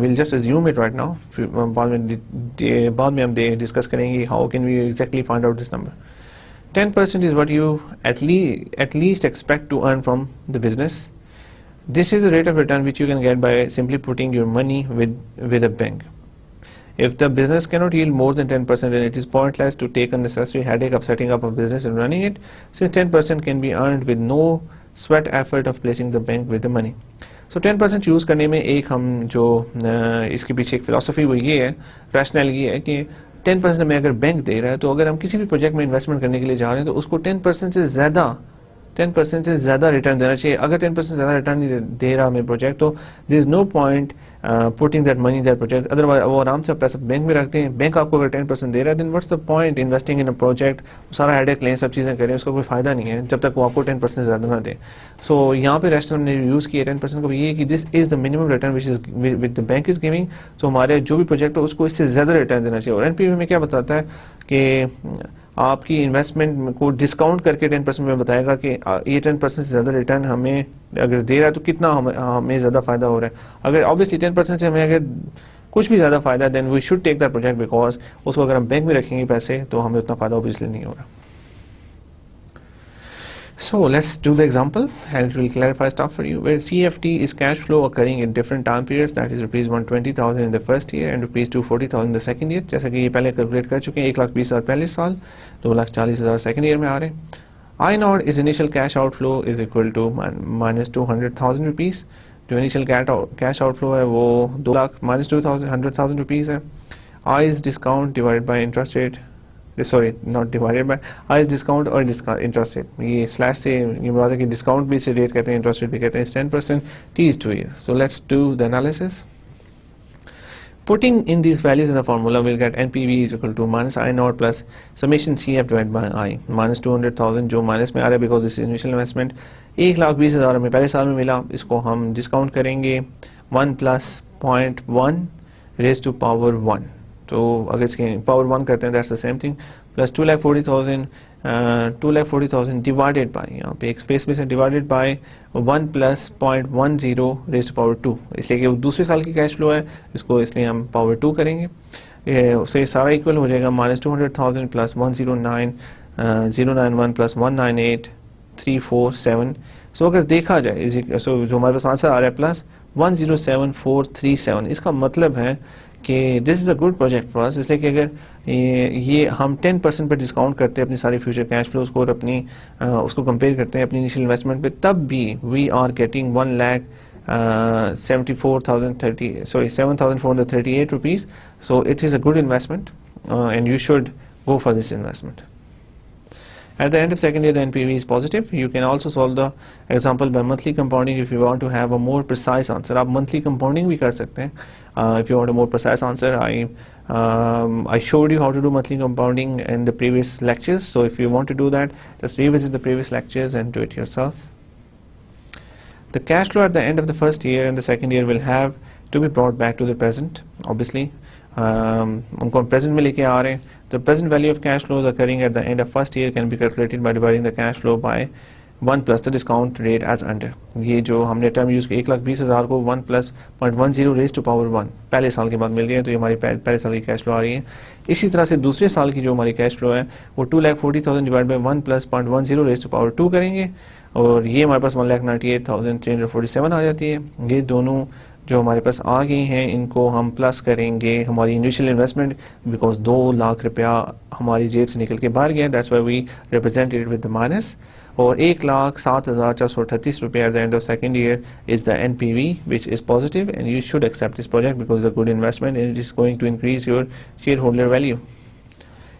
Speaker 1: we'll just assume it right now. बाद में हम discuss करेंगे how can we exactly find out this number. 10% is what you at least expect to earn from the business. This is the rate of return which you can get by simply putting your money with a bank. If the business cannot yield more than 10%, then it is pointless to take unnecessary headache of setting up a business and running it, since 10% can be earned with no sweat effort of placing the bank with the money. So 10% use करने में एक हम जो इसके पीछे एक philosophy वो ये है, रैशनल ये है कि 10% हमें अगर बैंक दे रहा है, तो अगर हम किसी भी प्रोजेक्ट में इन्वेस्टमेंट करने के लिए जा रहे हैं तो उसको 10% से ज़्यादा रिटर्न देना चाहिए. अगर 10% ज़्यादा रिटर्न नहीं दे रहा हमें प्रोजेक्ट, तो there is no point putting that money that project. Otherwise वो आराम से पैसा बैंक में रखते हैं. बैंक आपको अगर 10% दे रहा है, then what's the point investing in a project. सारा हेडेक लें, सब चीज़ें करें, उसका कोई फ़ायदा नहीं है जब तक वो आपको 10% से ज़्यादा ना दे. सो यहाँ पे रेस्टोरेंट ने यूज़ किया 10% को, ये है कि this is the minimum return which is with the bank is giving. So हमारे जो भी प्रोजेक्ट हो उसको इससे ज़्यादा रिटर्न देना चाहिए. और एनपीवी में क्या बताता है कि आपकी इन्वेस्टमेंट को डिस्काउंट करके 10% में बताएगा कि ये 10% से ज़्यादा रिटर्न हमें अगर दे रहा है तो कितना हमें ज़्यादा फ़ायदा हो रहा है. अगर ऑब्वियसली 10% से हमें अगर कुछ भी ज़्यादा फ़ायदा, then we should take that project, because उसको अगर हम बैंक में रखेंगे पैसे तो हमें उतना फ़ायदा ऑब्वियसली नहीं हो रहा. So let's do the example and it will clarify stuff for you. Where CFT is cash flow occurring in different time periods, that is rupees 120,000 in the first year and rupees 240,000 in the second year. जैसा कि ये पहले calculate कर चुके हैं, 1,20,000 पहले साल, 2,40,000 second year में आ रहे हैं. I naught is initial cash outflow is equal to minus 200,000 rupees. जो initial cash outflow है वो 2 लाख minus 100,000 rupees है. I is discount divided by interest rate. Sorry, not divided by I is discount or interest rate. ये slash से ये बात है कि डिस्काउंट भी इसे रेट कहते हैं, इंटरेस्ट रेट भी कहते हैं. 10%, T is 2 years. So let's do the analysis. Putting in these values in the formula, we'll get NPV is equal to minus I naught plus summation CF divided by I. Minus 200,000 जो minus में आ रहा है because this is initial investment. 1,20,000 हमें पहले साल में मिला, इसको हम डिस्काउंट करेंगे 1 plus 0.1 raised to power 1. तो अगर इसके पावर 1 करते हैं, that's the same thing, plus 2,40,000 divided by, यहाँ पे एक स्पेस में से divided by 1 plus 0.10 raise to power 2. इसलिए कि वो दूसरे साल की कैश फ्लो है, इसको इसलिए हम पावर 2 करेंगे. उससे सारा इक्वल हो जाएगा माइनस 200,000 प्लस 109,091 प्लस 198,347. सो अगर देखा जाए, सो जो हमारे पास आंसर आ रहा है प्लस 107,437. इसका मतलब है कि this is a good project for us. इसलिए कि अगर ये हम 10% पर डिस्काउंट करते हैं अपनी सारी फ्यूचर कैश फ्लोज को और अपनी उसको कंपेयर करते हैं अपनी इनिशियल इन्वेस्टमेंट पे, तब भी we are getting 7,438 rupees. So it is a good investment and you should go for this investment. At the end of second year, the NPV is positive. You can also solve the example by monthly compounding if you want to have a more precise answer. आप monthly compounding भी कर सकते हैं. If you want a more precise answer, I showed you how to do monthly compounding in the previous lectures. So if you want to do that, just revisit the previous lectures and do it yourself. The cash flow at the end of the first year and the second year will have to be brought back to the present. Obviously, उनको present में लेके आ रहे हैं. The present value of cash flows occurring at the end of first year can be calculated by dividing the cash flow by 1 plus the discount rate as under. ये जो हमने term use किया 1,20,000 को 1 plus 0.10 raised to power 1 पहले साल के बाद मिल गया, तो ये हमारी पहले साल की कैश फ्लो आ रही है. इसी तरह से दूसरे साल की जो हमारी कैश फ्लो है वो 2,40,000 divide by 1 plus 0.10 raised to power 2 करेंगे, और ये हमारे पास 1,98,347 आ जाती है. ये दोनों जो हमारे पास आ गई हैं इनको हम प्लस करेंगे हमारी इनिशियल इन्वेस्टमेंट, बिकॉज 2 लाख रुपया हमारी जेब से निकल के बाहर गया. That's why we represented with the minus. और 1,07,438 रुपये at the end of second year is the NPV which is positive, and you should accept this project because the good investment and it is going to increase your share holder value.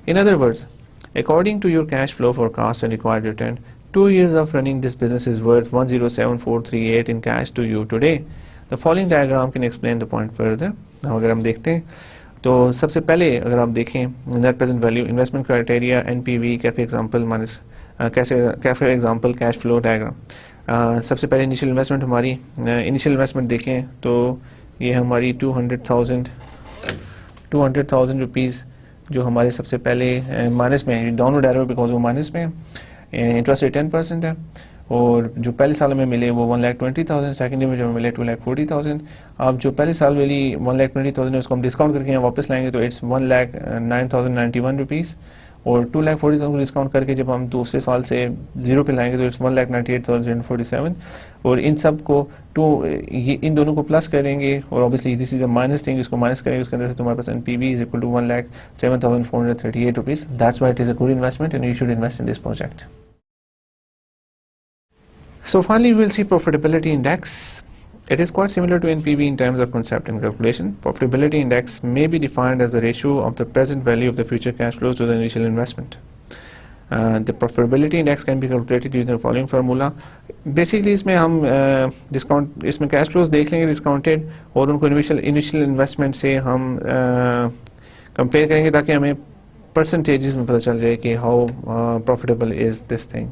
Speaker 1: In other words, according to your cash flow forecast and required return, 2 years of running this business is worth 107,438 in cash to you today. The following diagram can explain the point further. Now अगर हम देखते हैं तो सबसे पहले अगर आप देखें net present value, investment criteria, NPV, cafe example minus cafe example, cash flow diagram. सबसे पहले इनिशियल इन्वेस्टमेंट हमारी, इनिशियल इन्वेस्टमेंट देखें तो ये हमारी 200,000 रुपीज़ जो हमारे सबसे पहले माइनस में है, डाउनवर्ड एरो बिकॉज वो माइनस में है, इंटरेस्ट रेट 10% है, और जो पहले साल में मिले वो 1,20,000, सेकेंड में जो मिले 2,40,000। अब जो पहले साल वाली 1,20,000 है उसको हम डिस्काउंट करके यहाँ वापस लाएंगे तो इट्स 1,09,091 रुपीज़, और 2,40,000 को डिस्काउंट करके जब हम दूसरे साल से जीरो पे लाएंगे तो इट्स 1,98,047, और इन सब को इन दोनों को प्लस करेंगे, और obviously this is a minus thing, इसको माइनस करेंगे, उसके अंदर से तुम्हारे पास NPV is equal to 1,07,438 rupees. That's why it is a good investment and you should invest in this project. So finally, we will see profitability index. It is quite similar to NPV in terms of concept and calculation. Profitability index may be defined as the ratio of the present value of the future cash flows to the initial investment. The profitability index can be calculated using the following formula. Basically, इसमें हम discount, इसमें cash flows देख लेंगे discounted, और उनको initial investment से हम compare करेंगे ताकि हमें परसेंटेजेस में पता चल जाए कि how profitable is this thing.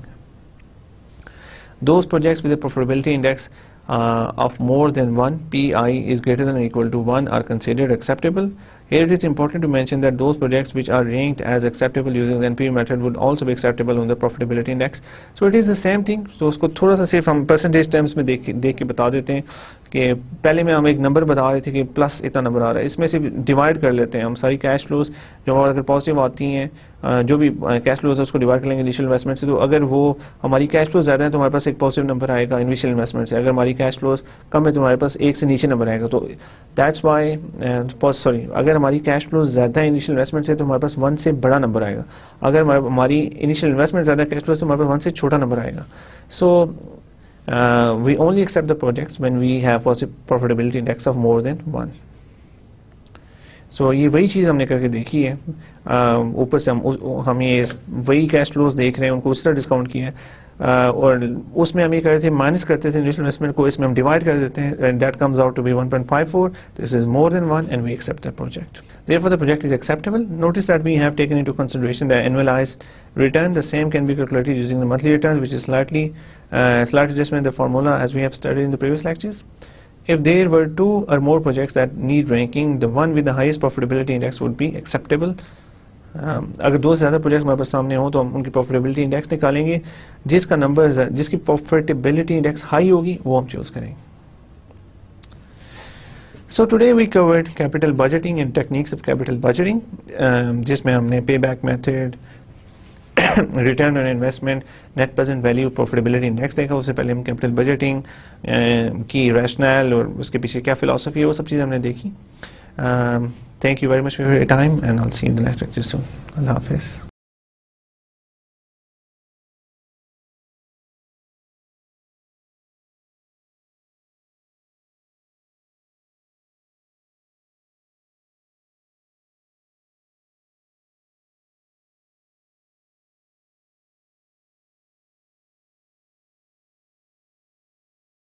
Speaker 1: Those projects with a profitability index of more than 1, PI is greater than or equal to 1, are considered acceptable. Here it is important to mention that those projects which are ranked as acceptable using the NPV method would also be acceptable on the profitability index. So it is the same thing. So उसको थोड़ा सा सिर्फ हम percentage terms में देख के बता देते हैं कि पहले में हम एक नंबर बता रहे थे कि प्लस इतना नंबर आ रहा है, इसमें से डिवाइड कर लेते हैं हम सारी कैश फ्लोज जो अगर पॉजिटिव आती हैं, जो भी कैश फ्लोज है उसको डिवाइड कर लेंगे इनिशियल इन्वेस्टमेंट से, तो अगर वो हमारी कैश फ्लोज ज़्यादा है तो हमारे पास एक पॉजिटिव नंबर आएगा इनिशियल इन्वेस्टमेंट से, अगर हमारी कैश फ्लोज कम है तो हमारे पास एक से नीचे नंबर आएगा। तो दैट्स वाई अगर हमारी कैश फ्लोज ज़्यादा है इनिशियल इन्वेस्टमेंट से तो हमारे पास 1 से बड़ा नंबर आएगा, अगर हमारी इनिशियल इन्वेस्टमेंट ज़्यादा कैश फ्लोज तो हमारे पास 1 से छोटा नंबर आएगा। सो we only accept the projects when we have profitability index of more than 1. So ये वही चीज़ हमने करके देखी है, ऊपर से हम ये वही कैश फ्लोज देख रहे हैं, उनको उस तरह डिस्काउंट किया है, और उसमें हम ये कर रहे थे माइनस करते थे इनिशियल इन्वेस्टमेंट को, इसमें हम डिवाइड कर देते हैं and that comes out to be 1.54. This is more than 1 and we accept the project. Therefore the project is acceptable. Notice that we have taken into consideration the annualized return. The same can be calculated using the monthly returns, which is slight adjustment in the formula as we have studied in the previous lectures. If there were 2 or more projects that need ranking, the one with the highest profitability index would be acceptable. अगर 2 से ज़्यादा project हमारे पास सामने हो तो हम उनकी profitability index निकालेंगे, जिसका नंबर जिसकी प्रॉफिटेबिलिटी इंडेक्स हाई होगी वो हम चूज करेंगे। So today we covered capital budgeting and techniques of capital budgeting, जिसमें हमने payback method, return on investment, net present value, profitability index देखा। उससे पहले हम capital budgeting की rationale और उसके पीछे क्या philosophy है वो सब चीज़ हमने देखी। Thank you very much for your time and I'll see you in the next lecture soon. Allah Hafiz.